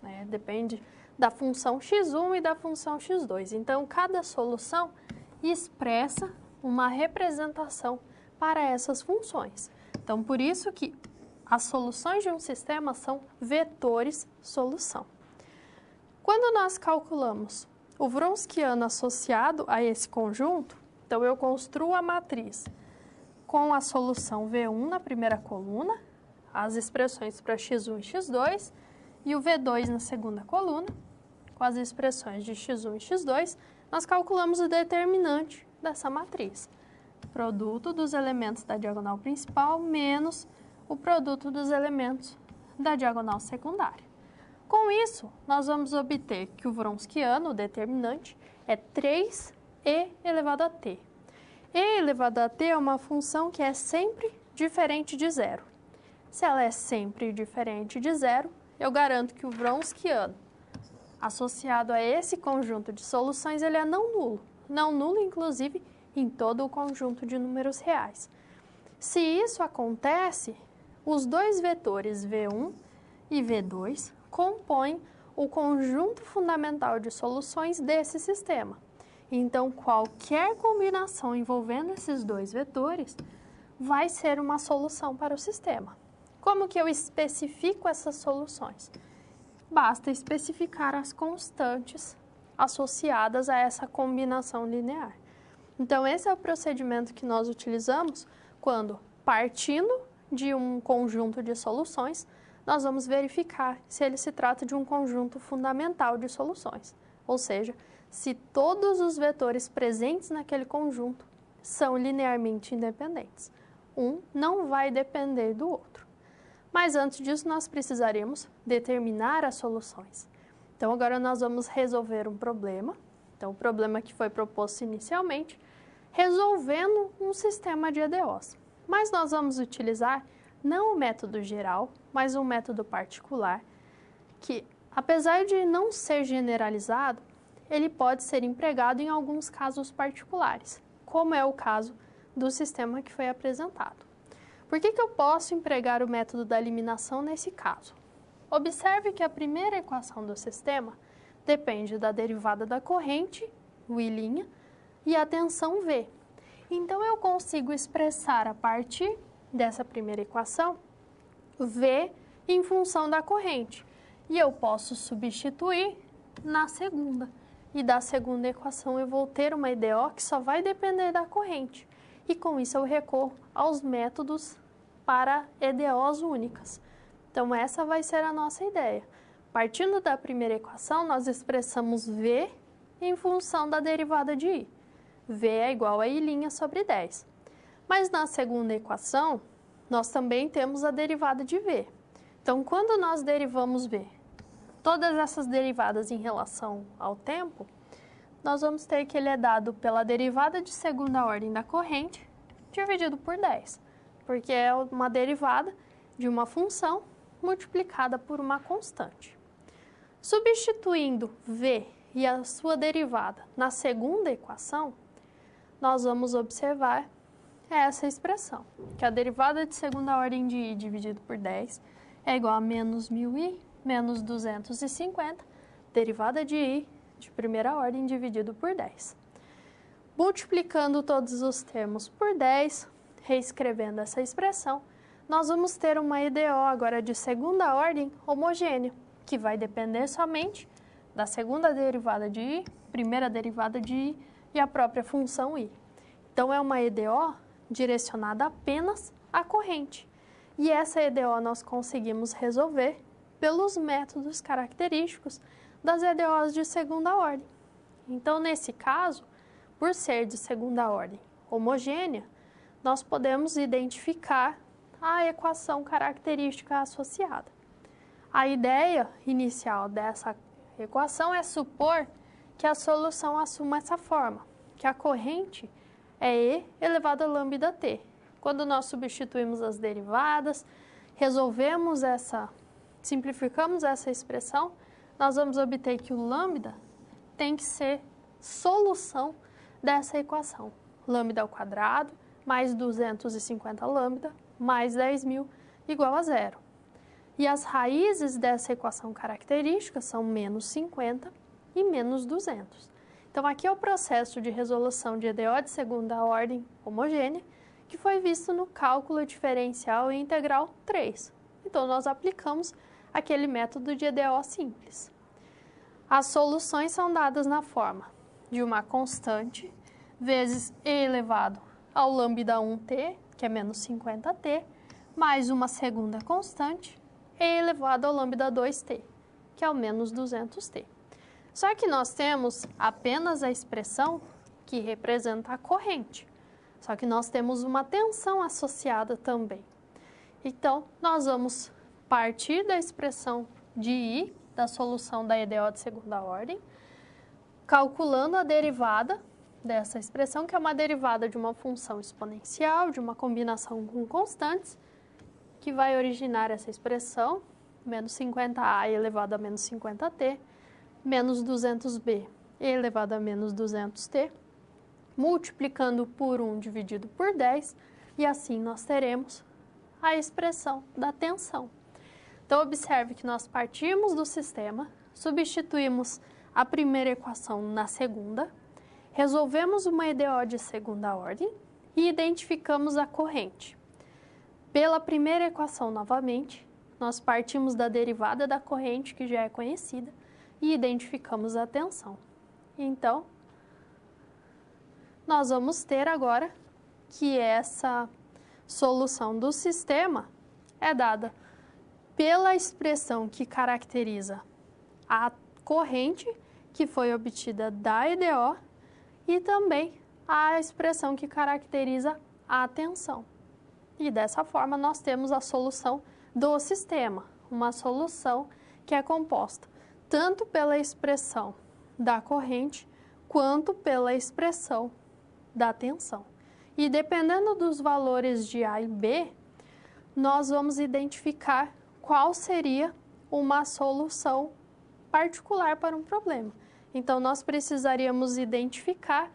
né? Depende da função x1 e da função x2. Então, cada solução expressa uma representação para essas funções. Então, por isso que as soluções de um sistema são vetores solução. Quando nós calculamos o Wronskiano associado a esse conjunto, então eu construo a matriz com a solução V1 na primeira coluna, as expressões para x1 e x2, e o V2 na segunda coluna, com as expressões de x1 e x2, nós calculamos o determinante dessa matriz. Produto dos elementos da diagonal principal menos o produto dos elementos da diagonal secundária. Com isso, nós vamos obter que o Wronskiano, o determinante, é 3e elevado a t. E elevado a t é uma função que é sempre diferente de zero. Se ela é sempre diferente de zero, eu garanto que o Wronskiano, associado a esse conjunto de soluções, ele é não nulo. Não nulo, inclusive, em todo o conjunto de números reais. Se isso acontece, os dois vetores V1 e V2 compõem o conjunto fundamental de soluções desse sistema. Então, qualquer combinação envolvendo esses dois vetores vai ser uma solução para o sistema. Como que eu especifico essas soluções? Basta especificar as constantes associadas a essa combinação linear. Então, esse é o procedimento que nós utilizamos quando partindo de um conjunto de soluções, nós vamos verificar se ele se trata de um conjunto fundamental de soluções, ou seja, se todos os vetores presentes naquele conjunto são linearmente independentes. Um não vai depender do outro. Mas antes disso, nós precisaremos determinar as soluções. Então, agora nós vamos resolver um problema. Então, o problema que foi proposto inicialmente, resolvendo um sistema de EDOs. Mas nós vamos utilizar não o método geral, mas um método particular, que, apesar de não ser generalizado, ele pode ser empregado em alguns casos particulares, como é o caso do sistema que foi apresentado. Por que eu posso empregar o método da eliminação nesse caso? Observe que a primeira equação do sistema depende da derivada da corrente, U', e a tensão V. Então, eu consigo expressar a partir dessa primeira equação V em função da corrente. E eu posso substituir na segunda. E da segunda equação eu vou ter uma EDO que só vai depender da corrente. E com isso eu recorro aos métodos para EDOs únicas. Então, essa vai ser a nossa ideia. Partindo da primeira equação, nós expressamos V em função da derivada de I. V é igual a I' sobre 10. Mas na segunda equação, nós também temos a derivada de V. Então, quando nós derivamos V, todas essas derivadas em relação ao tempo, nós vamos ter que ele é dado pela derivada de segunda ordem da corrente dividido por 10, porque é uma derivada de uma função multiplicada por uma constante. Substituindo V e a sua derivada na segunda equação, nós vamos observar essa expressão, que a derivada de segunda ordem de I dividido por 10 é igual a menos 1000i menos 250, derivada de I de primeira ordem dividido por 10. Multiplicando todos os termos por 10, reescrevendo essa expressão, nós vamos ter uma EDO agora de segunda ordem homogênea, que vai depender somente da segunda derivada de I, primeira derivada de I e a própria função I. Então, é uma EDO direcionada apenas à corrente. E essa EDO nós conseguimos resolver pelos métodos característicos das EDOs de segunda ordem. Então, nesse caso, por ser de segunda ordem homogênea, nós podemos identificar a equação característica associada. A ideia inicial dessa equação é supor que a solução assuma essa forma, que a corrente é E elevado a lambda t. Quando nós substituímos as derivadas, simplificamos essa expressão, nós vamos obter que o lambda tem que ser solução dessa equação. Lambda ao quadrado mais 250 lambda mais 10.000 igual a zero. E as raízes dessa equação característica são menos 50 e menos 200. Então, aqui é o processo de resolução de EDO de segunda ordem homogênea, que foi visto no cálculo diferencial e integral 3. Então, nós aplicamos aquele método de EDO simples. As soluções são dadas na forma de uma constante vezes E elevado ao lambda 1t, que é menos 50t, mais uma segunda constante, E elevado ao lambda 2t, que é o menos 200t. Só que nós temos apenas a expressão que representa a corrente. Só que nós temos uma tensão associada também. Então, nós vamos partir da expressão de I, da solução da EDO de segunda ordem, calculando a derivada dessa expressão, que é uma derivada de uma função exponencial, de uma combinação com constantes, que vai originar essa expressão, menos 50a elevado a menos 50t, menos 200b elevado a menos 200t, multiplicando por 1 dividido por 10, e assim nós teremos a expressão da tensão. Então, observe que nós partimos do sistema, substituímos a primeira equação na segunda, resolvemos uma EDO de segunda ordem e identificamos a corrente. Pela primeira equação, novamente, nós partimos da derivada da corrente, que já é conhecida, e identificamos a tensão. Então, nós vamos ter agora que essa solução do sistema é dada pela expressão que caracteriza a corrente que foi obtida da EDO e também a expressão que caracteriza a tensão. E dessa forma nós temos a solução do sistema, uma solução que é composta tanto pela expressão da corrente quanto pela expressão da tensão. E dependendo dos valores de A e B, nós vamos identificar qual seria uma solução particular para um problema. Então, nós precisaríamos identificar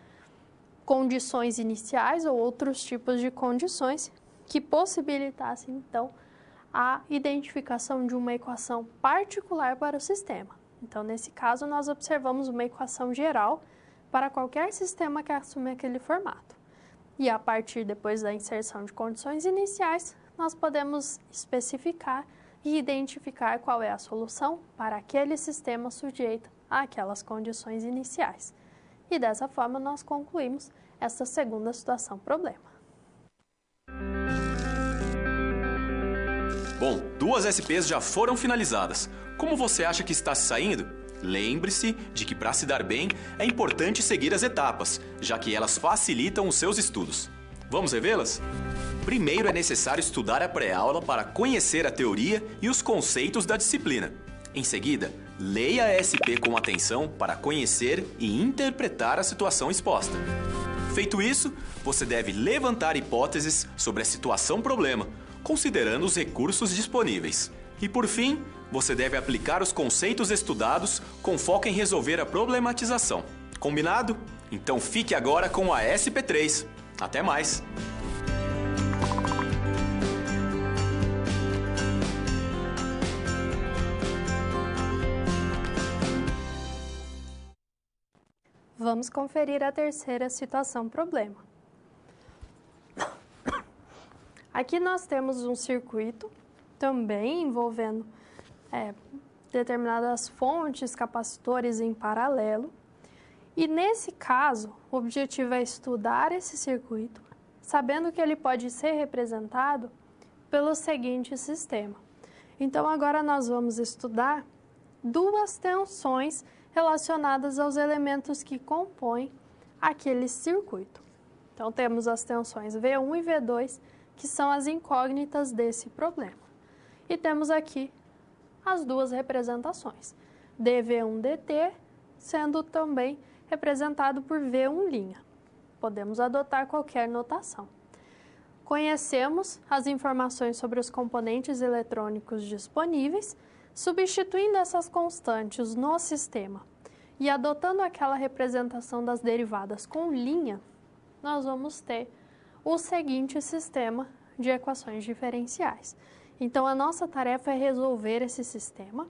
condições iniciais ou outros tipos de condições que possibilitassem, então, a identificação de uma equação particular para o sistema. Então, nesse caso, nós observamos uma equação geral para qualquer sistema que assume aquele formato. E a partir depois da inserção de condições iniciais, nós podemos especificar e identificar qual é a solução para aquele sistema sujeito àquelas condições iniciais. E dessa forma nós concluímos essa segunda situação problema. Bom, 2 SPs já foram finalizadas. Como você acha que está se saindo? Lembre-se de que para se dar bem é importante seguir as etapas, já que elas facilitam os seus estudos. Vamos revê-las? Primeiro é necessário estudar a pré-aula para conhecer a teoria e os conceitos da disciplina. Em seguida, leia a SP com atenção para conhecer e interpretar a situação exposta. Feito isso, você deve levantar hipóteses sobre a situação problema, considerando os recursos disponíveis. E por fim, você deve aplicar os conceitos estudados com foco em resolver a problematização. Combinado? Então fique agora com a SP3. Até mais! Vamos conferir a terceira situação problema. Aqui nós temos um circuito também envolvendo determinadas fontes, capacitores em paralelo. E nesse caso, o objetivo é estudar esse circuito, sabendo que ele pode ser representado pelo seguinte sistema. Então, agora nós vamos estudar 2 tensões relacionadas aos elementos que compõem aquele circuito. Então, temos as tensões V1 e V2, que são as incógnitas desse problema. E temos aqui as 2 representações, dV1dt, sendo também representado por V1'. Podemos adotar qualquer notação. Conhecemos as informações sobre os componentes eletrônicos disponíveis, substituindo essas constantes no sistema e adotando aquela representação das derivadas com linha, nós vamos ter o seguinte sistema de equações diferenciais. Então, a nossa tarefa é resolver esse sistema,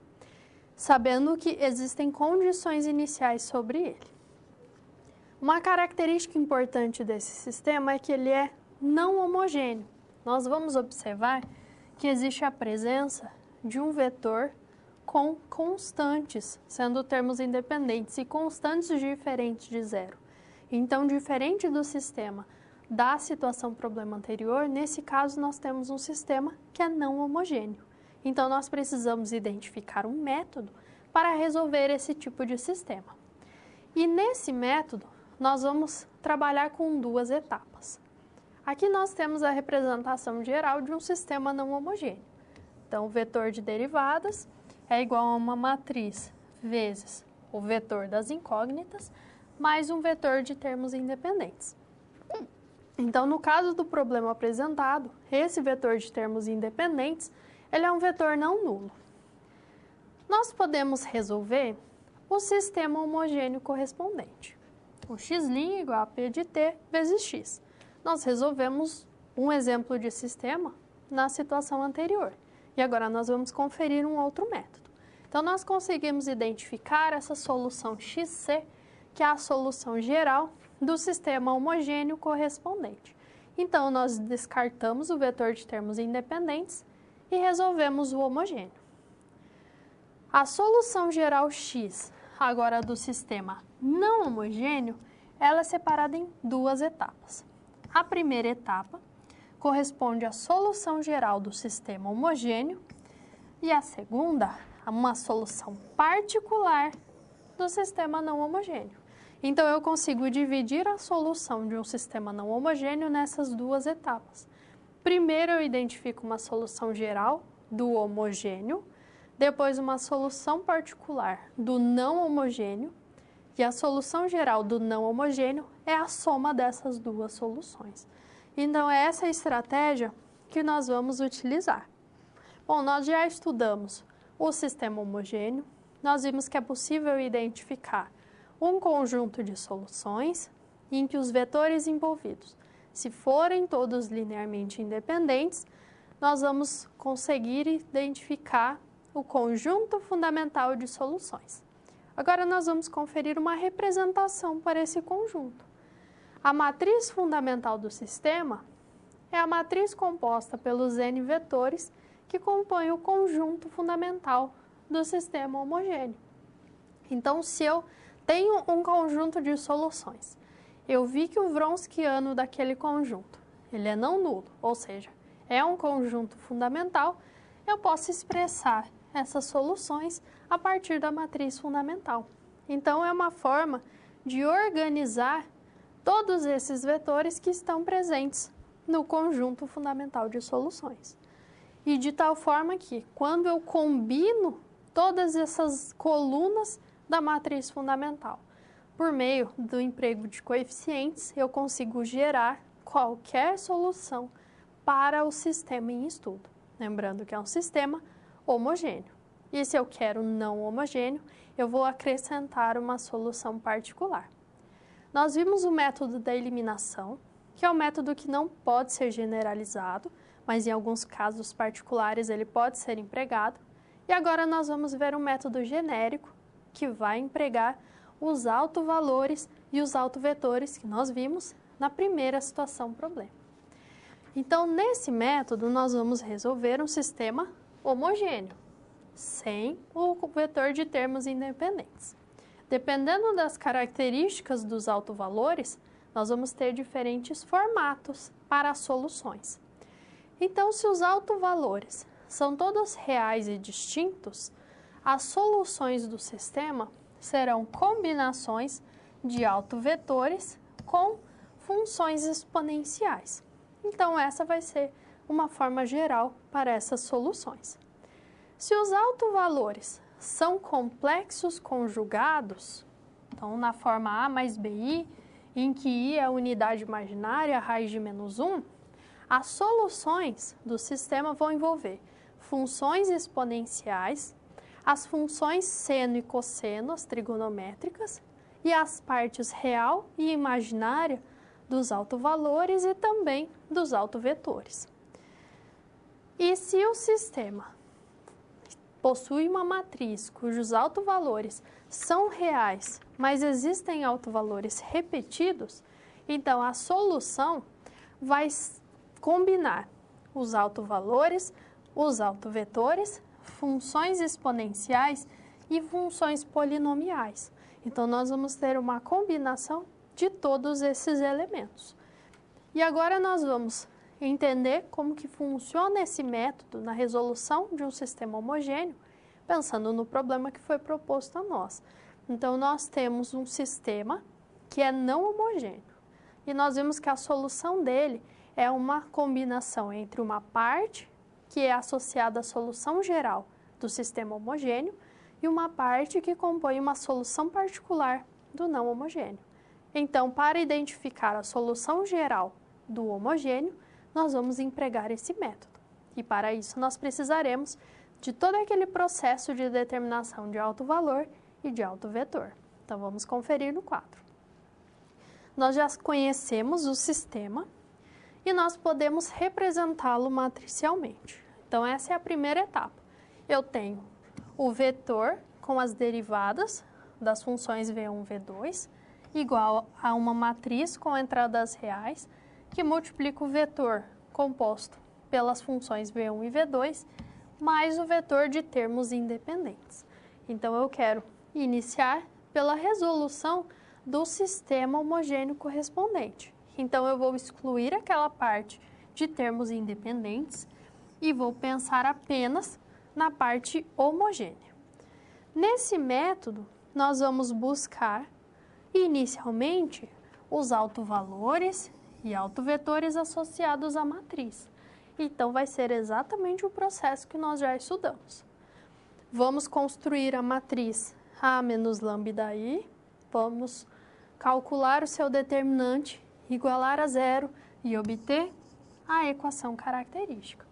sabendo que existem condições iniciais sobre ele. Uma característica importante desse sistema é que ele é não homogêneo. Nós vamos observar que existe a presença de um vetor com constantes, sendo termos independentes e constantes diferentes de zero. Então, diferente do sistema da situação problema anterior, nesse caso nós temos um sistema que é não homogêneo. Então, nós precisamos identificar um método para resolver esse tipo de sistema. E nesse método, nós vamos trabalhar com 2 etapas. Aqui nós temos a representação geral de um sistema não homogêneo. Então, o vetor de derivadas é igual a uma matriz vezes o vetor das incógnitas, mais um vetor de termos independentes. Então, no caso do problema apresentado, esse vetor de termos independentes, ele é um vetor não nulo. Nós podemos resolver o sistema homogêneo correspondente. O x' igual a P de t vezes x. Nós resolvemos um exemplo de sistema na situação anterior. E agora nós vamos conferir um outro método. Então, nós conseguimos identificar essa solução xc, que é a solução geral do sistema homogêneo correspondente. Então, nós descartamos o vetor de termos independentes e resolvemos o homogêneo. A solução geral x, agora do sistema não homogêneo, ela é separada em 2 etapas. A primeira etapa corresponde à solução geral do sistema homogêneo e a segunda, a uma solução particular do sistema não homogêneo. Então, eu consigo dividir a solução de um sistema não homogêneo nessas duas etapas. Primeiro, eu identifico uma solução geral do homogêneo, depois uma solução particular do não homogêneo, e a solução geral do não homogêneo é a soma dessas duas soluções. Então, é essa estratégia que nós vamos utilizar. Bom, nós já estudamos o sistema homogêneo, nós vimos que é possível identificar um conjunto de soluções em que os vetores envolvidos, se forem todos linearmente independentes, nós vamos conseguir identificar o conjunto fundamental de soluções. Agora, nós vamos conferir uma representação para esse conjunto. A matriz fundamental do sistema é a matriz composta pelos n vetores que compõem o conjunto fundamental do sistema homogêneo. Então, se eu tenho um conjunto de soluções, eu vi que o Wronskiano daquele conjunto, ele é não nulo, ou seja, é um conjunto fundamental, eu posso expressar essas soluções a partir da matriz fundamental. Então, é uma forma de organizar todos esses vetores que estão presentes no conjunto fundamental de soluções. E de tal forma que, quando eu combino todas essas colunas da matriz fundamental, por meio do emprego de coeficientes, eu consigo gerar qualquer solução para o sistema em estudo. Lembrando que é um sistema homogêneo. E se eu quero não homogêneo, eu vou acrescentar uma solução particular. Nós vimos o método da eliminação, que é um método que não pode ser generalizado, mas em alguns casos particulares ele pode ser empregado. E agora nós vamos ver um método genérico, que vai empregar os autovalores e os autovetores que nós vimos na primeira situação problema. Então, nesse método, nós vamos resolver um sistema homogêneo, sem o vetor de termos independentes. Dependendo das características dos autovalores, nós vamos ter diferentes formatos para as soluções. Então, se os autovalores são todos reais e distintos, as soluções do sistema serão combinações de autovetores com funções exponenciais. Então, essa vai ser uma forma geral para essas soluções. Se os autovalores são complexos conjugados, então na forma A mais BI, em que I é a unidade imaginária, a raiz de -1, as soluções do sistema vão envolver funções exponenciais, as funções seno e cosseno, as trigonométricas, e as partes real e imaginária dos autovalores e também dos autovetores. E se o sistema possui uma matriz cujos autovalores são reais, mas existem autovalores repetidos, então a solução vai combinar os autovalores, os autovetores, funções exponenciais e funções polinomiais. Então, nós vamos ter uma combinação de todos esses elementos. E agora nós vamos entender como que funciona esse método na resolução de um sistema homogêneo, pensando no problema que foi proposto a nós. Então, nós temos um sistema que é não homogêneo. E nós vimos que a solução dele é uma combinação entre uma parte, que é associada à solução geral do sistema homogêneo, e uma parte que compõe uma solução particular do não homogêneo. Então, para identificar a solução geral do homogêneo, nós vamos empregar esse método. E para isso, nós precisaremos de todo aquele processo de determinação de autovalor e de autovetor. Então, vamos conferir no quadro. Nós já conhecemos o sistema e nós podemos representá-lo matricialmente. Então, essa é a primeira etapa. Eu tenho o vetor com as derivadas das funções V1 e V2, igual a uma matriz com entradas reais, que multiplica o vetor composto pelas funções V1 e V2, mais o vetor de termos independentes. Então, eu quero iniciar pela resolução do sistema homogêneo correspondente. Então, eu vou excluir aquela parte de termos independentes e vou pensar apenas na parte homogênea. Nesse método, nós vamos buscar, inicialmente, os autovalores e autovetores associados à matriz. Então, vai ser exatamente o processo que nós já estudamos. Vamos construir a matriz A menos lambda I, vamos calcular o seu determinante, igualar a zero e obter a equação característica.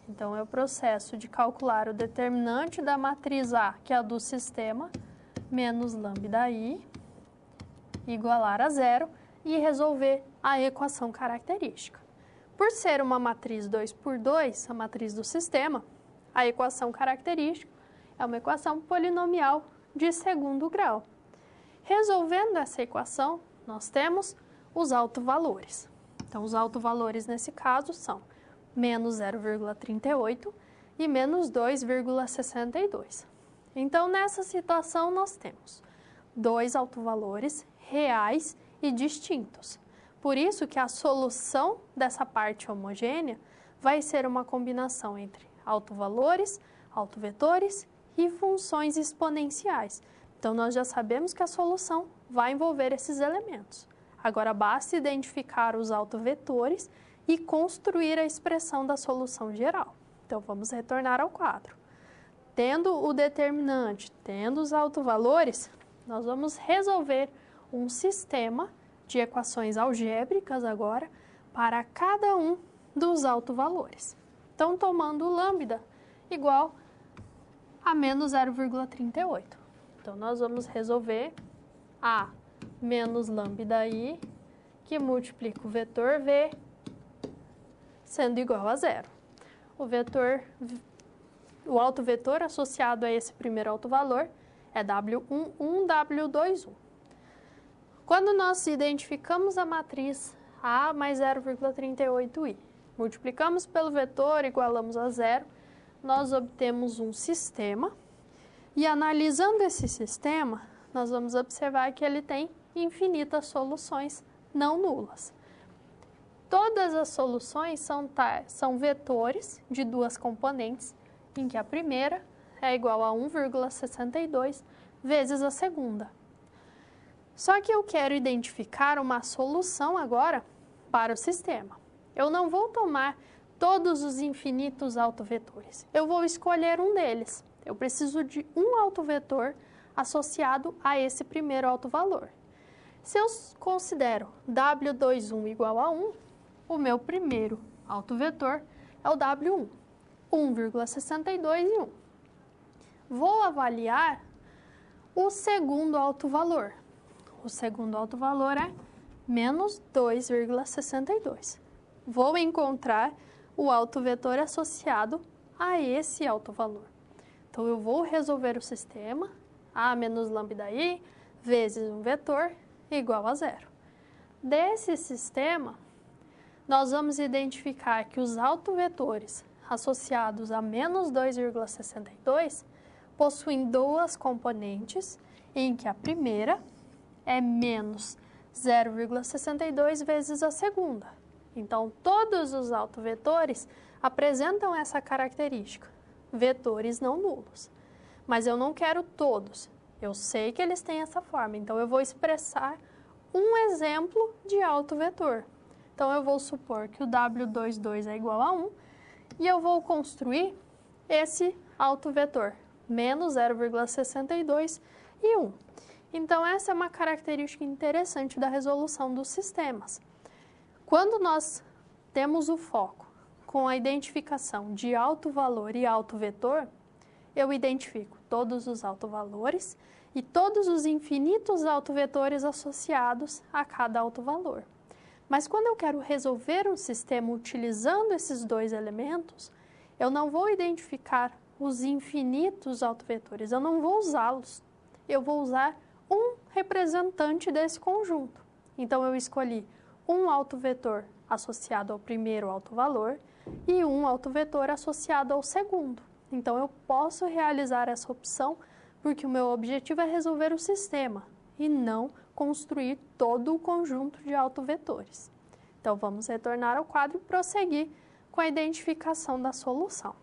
Então, é o processo de calcular o determinante da matriz A, que é a do sistema, menos lambda I, igualar a zero e resolver a equação característica. Por ser uma matriz 2 por 2, a matriz do sistema, a equação característica é uma equação polinomial de segundo grau. Resolvendo essa equação, nós temos os autovalores. Então, os autovalores nesse caso são menos 0,38 e menos 2,62. Então, nessa situação, nós temos dois autovalores reais e distintos. Por isso que a solução dessa parte homogênea vai ser uma combinação entre autovalores, autovetores e funções exponenciais. Então, nós já sabemos que a solução vai envolver esses elementos. Agora, basta identificar os autovetores e construir a expressão da solução geral. Então, vamos retornar ao quadro. Tendo o determinante, tendo os autovalores, nós vamos resolver um sistema de equações algébricas agora para cada um dos autovalores. Então, tomando lambda igual a menos 0,38. Então, nós vamos resolver A menos lambda I, que multiplica o vetor V, sendo igual a zero. O autovetor associado a esse primeiro autovalor é W11, W21. Quando nós identificamos a matriz A mais 0,38i, multiplicamos pelo vetor, igualamos a zero, nós obtemos um sistema e, analisando esse sistema, nós vamos observar que ele tem infinitas soluções não nulas. Todas as soluções são vetores de duas componentes, em que a primeira é igual a 1,62 vezes a segunda. Só que eu quero identificar uma solução agora para o sistema. Eu não vou tomar todos os infinitos autovetores. Eu vou escolher um deles. Eu preciso de um autovetor associado a esse primeiro autovalor. Se eu considero W21 igual a 1, o meu primeiro autovetor é o W1, 1,62 e 1. Vou avaliar o segundo autovalor. O segundo autovalor é menos 2,62. Vou encontrar o autovetor associado a esse autovalor. Então, eu vou resolver o sistema A menos lambda I vezes um vetor igual a zero. Desse sistema, nós vamos identificar que os autovetores associados a menos 2,62 possuem duas componentes, em que a primeira é menos 0,62 vezes a segunda. Então, todos os autovetores apresentam essa característica, vetores não nulos. Mas eu não quero todos, eu sei que eles têm essa forma, então eu vou expressar um exemplo de autovetor. Então, eu vou supor que o W22 é igual a 1 e eu vou construir esse autovetor, menos 0,62 e 1. Então, essa é uma característica interessante da resolução dos sistemas. Quando nós temos o foco com a identificação de autovalor e autovetor, eu identifico todos os autovalores e todos os infinitos autovetores associados a cada autovalor. Mas quando eu quero resolver um sistema utilizando esses dois elementos, eu não vou identificar os infinitos autovetores, eu não vou usá-los. Eu vou usar um representante desse conjunto. Então, eu escolhi um autovetor associado ao primeiro autovalor e um autovetor associado ao segundo. Então, eu posso realizar essa opção porque o meu objetivo é resolver o sistema e não construir todo o conjunto de autovetores. Então, vamos retornar ao quadro e prosseguir com a identificação da solução.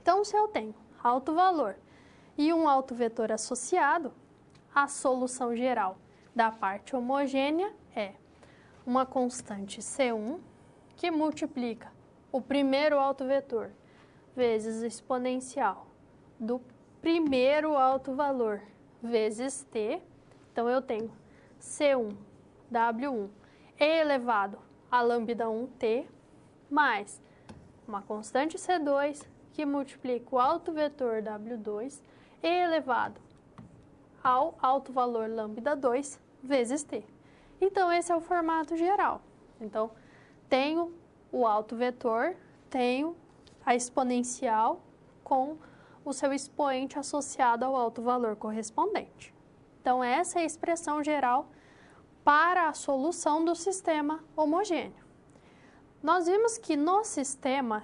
Então, se eu tenho alto valor e um autovetor associado, a solução geral da parte homogênea é uma constante C1 que multiplica o primeiro autovetor vezes a exponencial do primeiro autovalor vezes t. Então, eu tenho C1, W1 e elevado a lambda 1t mais uma constante C2 que multiplica o autovetor W2 e elevado ao autovalor lambda 2 vezes t. Então, esse é o formato geral. Então, tenho o autovetor, tenho a exponencial com o seu expoente associado ao autovalor correspondente. Então, essa é a expressão geral para a solução do sistema homogêneo. Nós vimos que no sistema,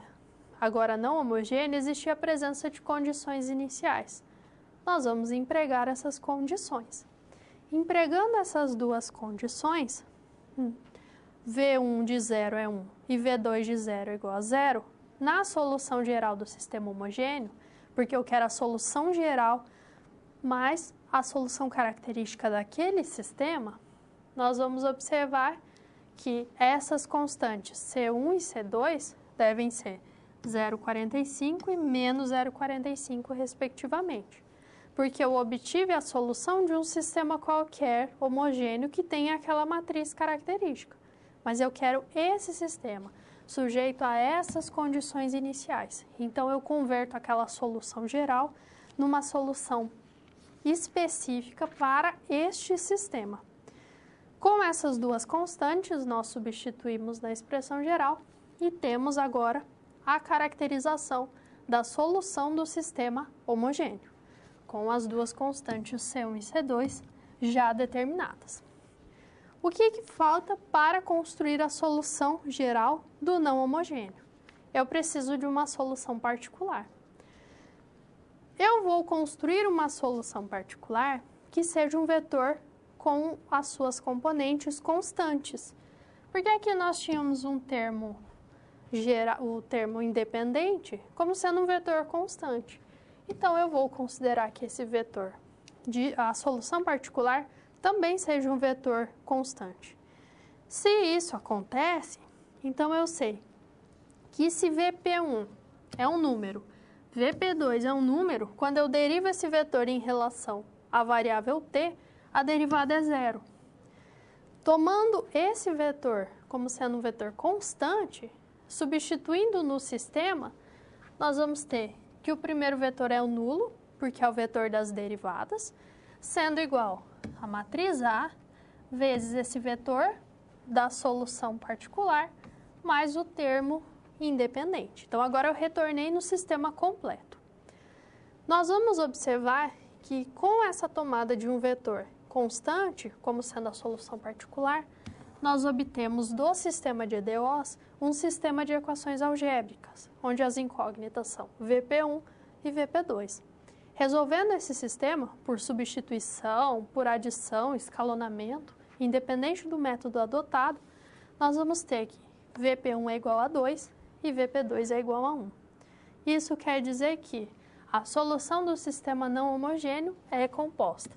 agora não homogêneo, existia a presença de condições iniciais. Nós vamos empregar essas condições. Empregando essas duas condições, V1 de 0 é 1 e V2 de 0 é igual a 0, na solução geral do sistema homogêneo, porque eu quero a solução geral mais a solução característica daquele sistema, nós vamos observar que essas constantes C1 e C2 devem ser 0,45 e menos 0,45 respectivamente, porque eu obtive a solução de um sistema qualquer homogêneo que tenha aquela matriz característica, mas eu quero esse sistema sujeito a essas condições iniciais. Então, eu converto aquela solução geral numa solução específica para este sistema. Com essas duas constantes, nós substituímos na expressão geral e temos agora a caracterização da solução do sistema homogêneo, com as duas constantes C1 e C2 já determinadas. O que falta para construir a solução geral do não homogêneo? Eu preciso de uma solução particular. Eu vou construir uma solução particular que seja um vetor com as suas componentes constantes. Porque aqui nós tínhamos o termo independente como sendo um vetor constante. Então, eu vou considerar que esse vetor, a solução particular, também seja um vetor constante. Se isso acontece, então eu sei que se Vp1 é um número, Vp2 é um número, quando eu derivo esse vetor em relação à variável t, a derivada é zero. Tomando esse vetor como sendo um vetor constante, substituindo no sistema, nós vamos ter que o primeiro vetor é o nulo, porque é o vetor das derivadas, sendo igual a matriz A vezes esse vetor da solução particular mais o termo independente. Então, agora eu retornei no sistema completo. Nós vamos observar que com essa tomada de um vetor constante, como sendo a solução particular, nós obtemos do sistema de EDOs um sistema de equações algébricas, onde as incógnitas são Vp1 e Vp2. Resolvendo esse sistema, por substituição, por adição, escalonamento, independente do método adotado, nós vamos ter que Vp1 é igual a 2 e Vp2 é igual a 1. Isso quer dizer que a solução do sistema não homogêneo é composta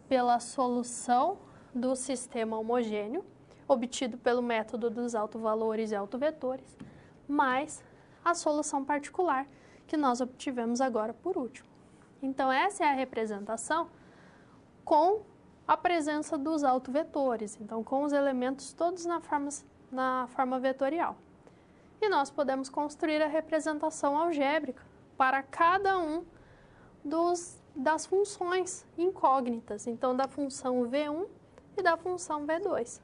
pela solução do sistema homogêneo, obtido pelo método dos autovalores e autovetores, mais a solução particular, que nós obtivemos agora por último. Então, essa é a representação com a presença dos autovetores, então com os elementos todos na forma vetorial. E nós podemos construir a representação algébrica para cada um das funções incógnitas, então da função V1 e da função V2.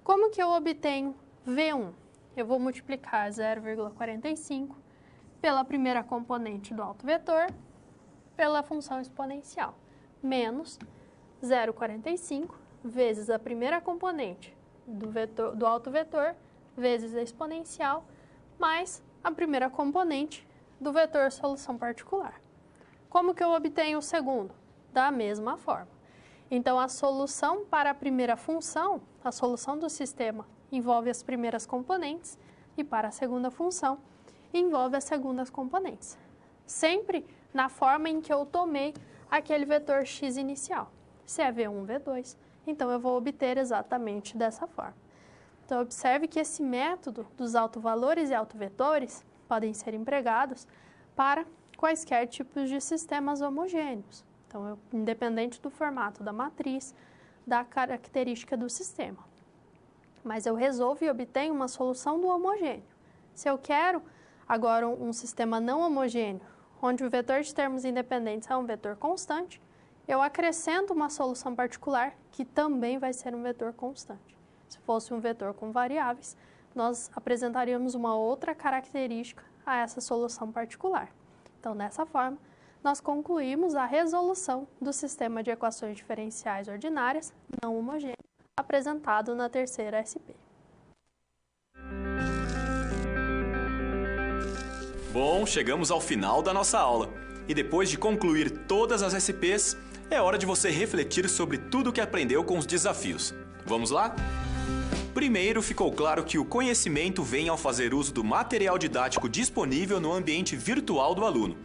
Como que eu obtenho V1? Eu vou multiplicar 0,45 pela primeira componente do autovetor, pela função exponencial, menos 0,45 vezes a primeira componente do autovetor, vezes a exponencial, mais a primeira componente do vetor solução particular. Como que eu obtenho o segundo? Da mesma forma. Então, a solução para a primeira função, a solução do sistema envolve as primeiras componentes e para a segunda função envolve as segundas componentes. Sempre na forma em que eu tomei aquele vetor x inicial. Se é V1, V2, então eu vou obter exatamente dessa forma. Então, observe que esse método dos autovalores e autovetores podem ser empregados para quaisquer tipos de sistemas homogêneos. Então, independente do formato da matriz, da característica do sistema. Mas eu resolvo e obtenho uma solução do homogêneo. Se eu quero agora um sistema não homogêneo, onde o vetor de termos independentes é um vetor constante, eu acrescento uma solução particular que também vai ser um vetor constante. Se fosse um vetor com variáveis, nós apresentaríamos uma outra característica a essa solução particular. Então, dessa forma, nós concluímos a resolução do sistema de equações diferenciais ordinárias não homogêneo apresentado na terceira SP. Bom, chegamos ao final da nossa aula. E depois de concluir todas as SPs, é hora de você refletir sobre tudo o que aprendeu com os desafios. Vamos lá? Primeiro, ficou claro que o conhecimento vem ao fazer uso do material didático disponível no ambiente virtual do aluno.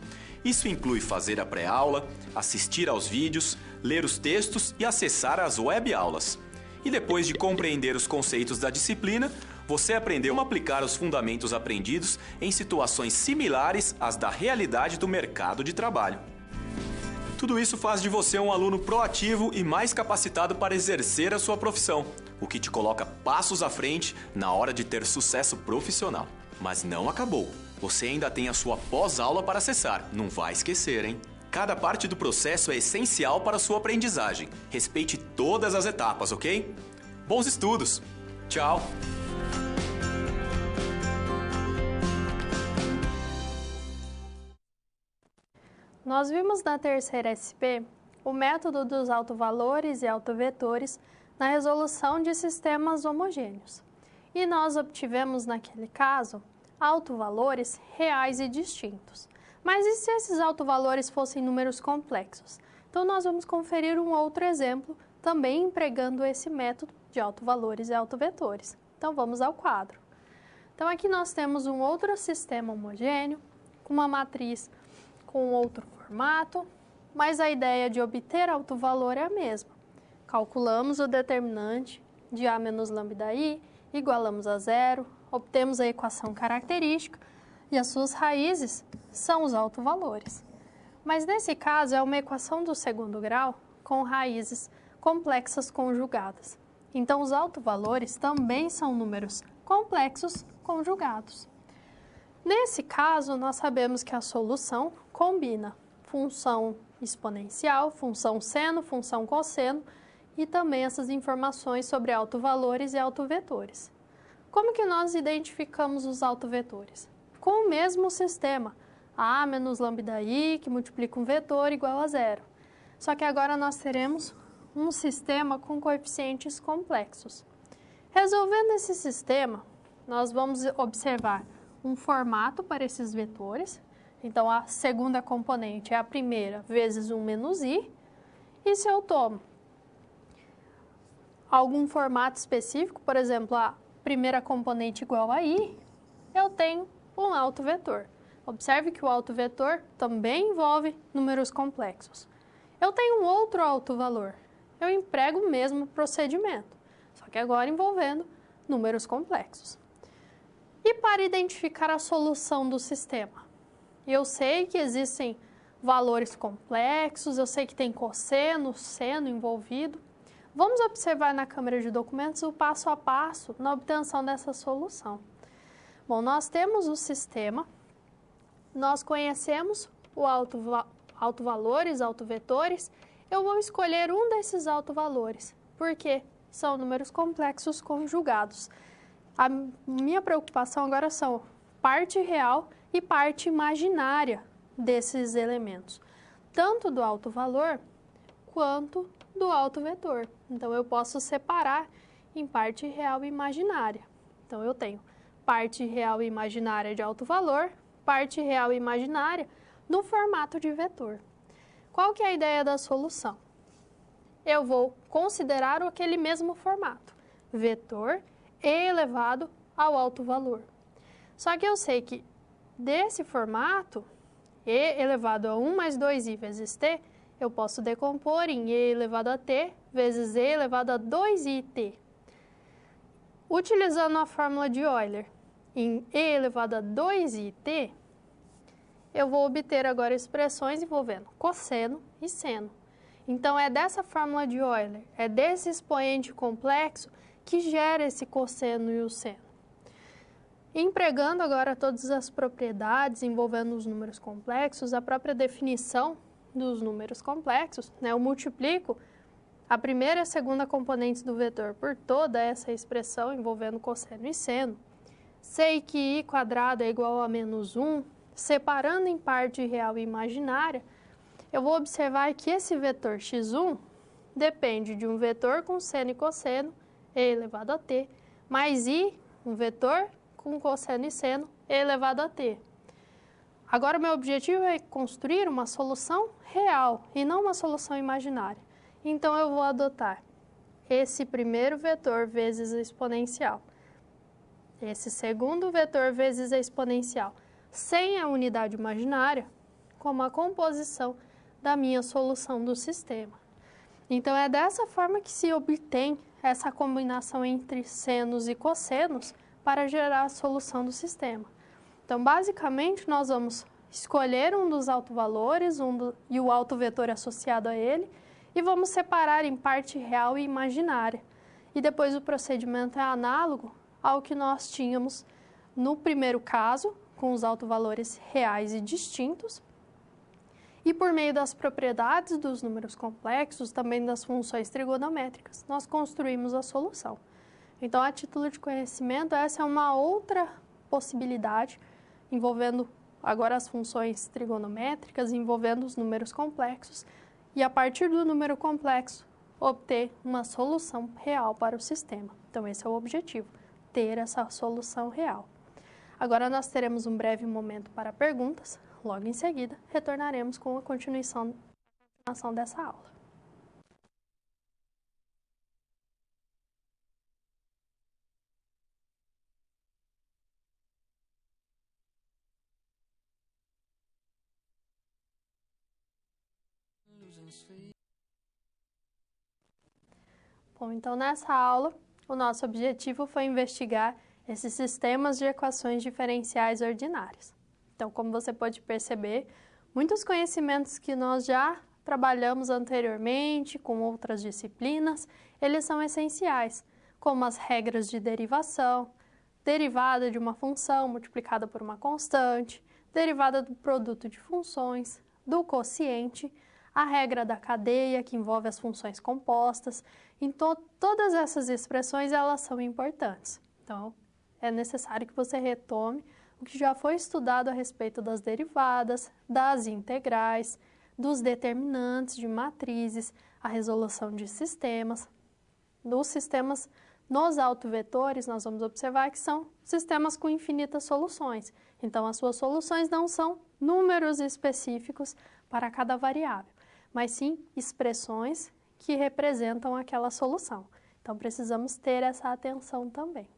Isso inclui fazer a pré-aula, assistir aos vídeos, ler os textos e acessar as web-aulas. E depois de compreender os conceitos da disciplina, você aprendeu a aplicar os fundamentos aprendidos em situações similares às da realidade do mercado de trabalho. Tudo isso faz de você um aluno proativo e mais capacitado para exercer a sua profissão, o que te coloca passos à frente na hora de ter sucesso profissional. Mas não acabou. Você ainda tem a sua pós-aula para acessar. Não vai esquecer, hein? Cada parte do processo é essencial para a sua aprendizagem. Respeite todas as etapas, ok? Bons estudos! Tchau! Nós vimos na terceira SP o método dos autovalores e autovetores na resolução de sistemas homogêneos. E nós obtivemos, naquele caso, autovalores reais e distintos. Mas e se esses autovalores fossem números complexos? Então, nós vamos conferir um outro exemplo, também empregando esse método de autovalores e autovetores. Então, vamos ao quadro. Então, aqui nós temos um outro sistema homogêneo, com uma matriz com outro formato, mas a ideia de obter autovalor é a mesma. Calculamos o determinante de A menos lambda I, igualamos a zero, obtemos a equação característica e as suas raízes são os autovalores. Mas nesse caso é uma equação do segundo grau com raízes complexas conjugadas. Então os autovalores também são números complexos conjugados. Nesse caso, nós sabemos que a solução combina função exponencial, função seno, função cosseno e também essas informações sobre autovalores e autovetores. Como que nós identificamos os autovetores? Com o mesmo sistema, A menos lambda I, que multiplica um vetor igual a zero. Só que agora nós teremos um sistema com coeficientes complexos. Resolvendo esse sistema, nós vamos observar um formato para esses vetores. Então, a segunda componente é a primeira vezes 1 menos i. E se eu tomo algum formato específico, por exemplo, a primeira componente igual a i, eu tenho um autovetor. Observe que o autovetor também envolve números complexos. Eu tenho um outro autovalor. Eu emprego o mesmo procedimento, só que agora envolvendo números complexos. E para identificar a solução do sistema? Eu sei que existem valores complexos, eu sei que tem cosseno, seno envolvido. Vamos observar na câmera de documentos o passo a passo na obtenção dessa solução. Bom, nós temos o sistema, nós conhecemos o autovalores, autovetores. Eu vou escolher um desses autovalores, porque são números complexos conjugados. A minha preocupação agora são parte real e parte imaginária desses elementos, tanto do autovalor quanto do autovetor. Então, eu posso separar em parte real e imaginária. Então, eu tenho parte real e imaginária de autovalor, parte real e imaginária no formato de vetor. Qual que é a ideia da solução? Eu vou considerar aquele mesmo formato, vetor e elevado ao alto valor. Só que eu sei que desse formato, e elevado a 1 mais 2i vezes t, eu posso decompor em e elevado a t vezes e elevado a 2it. Utilizando a fórmula de Euler em e elevado a 2it, eu vou obter agora expressões envolvendo cosseno e seno. Então, é dessa fórmula de Euler, é desse expoente complexo que gera esse cosseno e o seno. Empregando agora todas as propriedades envolvendo os números complexos, a própria definição dos números complexos, eu multiplico a primeira e a segunda componentes do vetor por toda essa expressão envolvendo cosseno e seno. Sei que i quadrado é igual a menos 1, separando em parte real e imaginária, eu vou observar que esse vetor x1 depende de um vetor com seno e cosseno, e elevado a t, mais i, um vetor com cosseno e seno, e elevado a t. Agora, o meu objetivo é construir uma solução real e não uma solução imaginária. Então, eu vou adotar esse primeiro vetor vezes a exponencial, esse segundo vetor vezes a exponencial, sem a unidade imaginária, como a composição da minha solução do sistema. Então, é dessa forma que se obtém essa combinação entre senos e cossenos para gerar a solução do sistema. Então, basicamente, nós vamos escolher um dos autovalores e o autovetor associado a ele, e vamos separar em parte real e imaginária. E depois o procedimento é análogo ao que nós tínhamos no primeiro caso, com os autovalores reais e distintos, e por meio das propriedades dos números complexos, também das funções trigonométricas, nós construímos a solução. Então, a título de conhecimento, essa é uma outra possibilidade, envolvendo agora as funções trigonométricas, envolvendo os números complexos, e a partir do número complexo, obter uma solução real para o sistema. Então, esse é o objetivo, ter essa solução real. Agora, nós teremos um breve momento para perguntas. Logo em seguida, retornaremos com a continuação dessa aula. Bom, então nessa aula, o nosso objetivo foi investigar esses sistemas de equações diferenciais ordinárias. Então, como você pode perceber, muitos conhecimentos que nós já trabalhamos anteriormente com outras disciplinas, eles são essenciais, como as regras de derivação, derivada de uma função multiplicada por uma constante, derivada do produto de funções, do quociente, a regra da cadeia, que envolve as funções compostas. Então, todas essas expressões, elas são importantes. Então, é necessário que você retome o que já foi estudado a respeito das derivadas, das integrais, dos determinantes de matrizes, a resolução de sistemas. Dos sistemas nos autovetores, nós vamos observar que são sistemas com infinitas soluções. Então, as suas soluções não são números específicos para cada variável, mas sim expressões que representam aquela solução. Então, precisamos ter essa atenção também.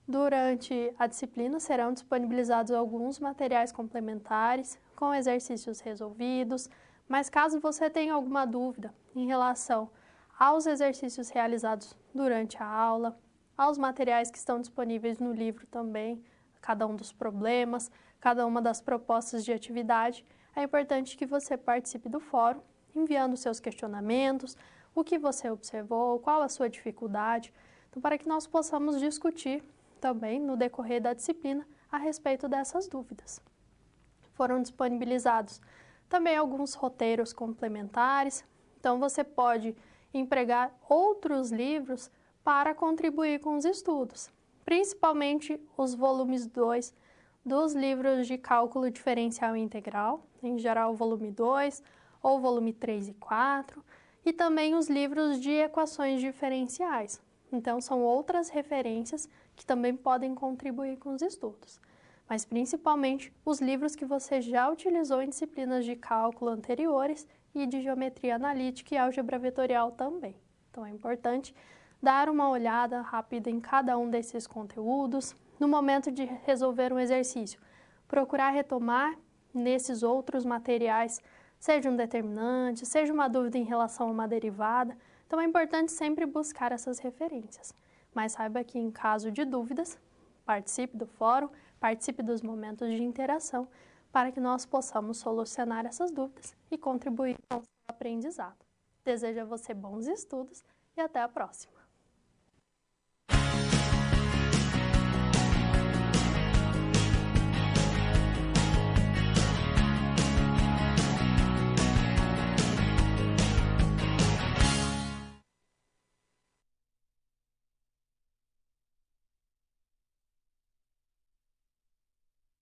Durante a disciplina serão disponibilizados alguns materiais complementares com exercícios resolvidos, mas caso você tenha alguma dúvida em relação aos exercícios realizados durante a aula, aos materiais que estão disponíveis no livro também, cada um dos problemas, cada uma das propostas de atividade, é importante que você participe do fórum, enviando seus questionamentos, o que você observou, qual a sua dificuldade, então, para que nós possamos discutir também no decorrer da disciplina a respeito dessas dúvidas. Foram disponibilizados também alguns roteiros complementares, então você pode empregar outros livros para contribuir com os estudos, principalmente os volumes 2 dos livros de cálculo diferencial e integral, em geral o volume 2 ou volume 3 e 4, e também os livros de equações diferenciais. Então, são outras referências que também podem contribuir com os estudos, mas principalmente os livros que você já utilizou em disciplinas de cálculo anteriores e de geometria analítica e álgebra vetorial também. Então, é importante dar uma olhada rápida em cada um desses conteúdos. No momento de resolver um exercício, procurar retomar nesses outros materiais, seja um determinante, seja uma dúvida em relação a uma derivada. Então, é importante sempre buscar essas referências. Mas saiba que, em caso de dúvidas, participe do fórum, participe dos momentos de interação, para que nós possamos solucionar essas dúvidas e contribuir com o seu aprendizado. Desejo a você bons estudos e até a próxima!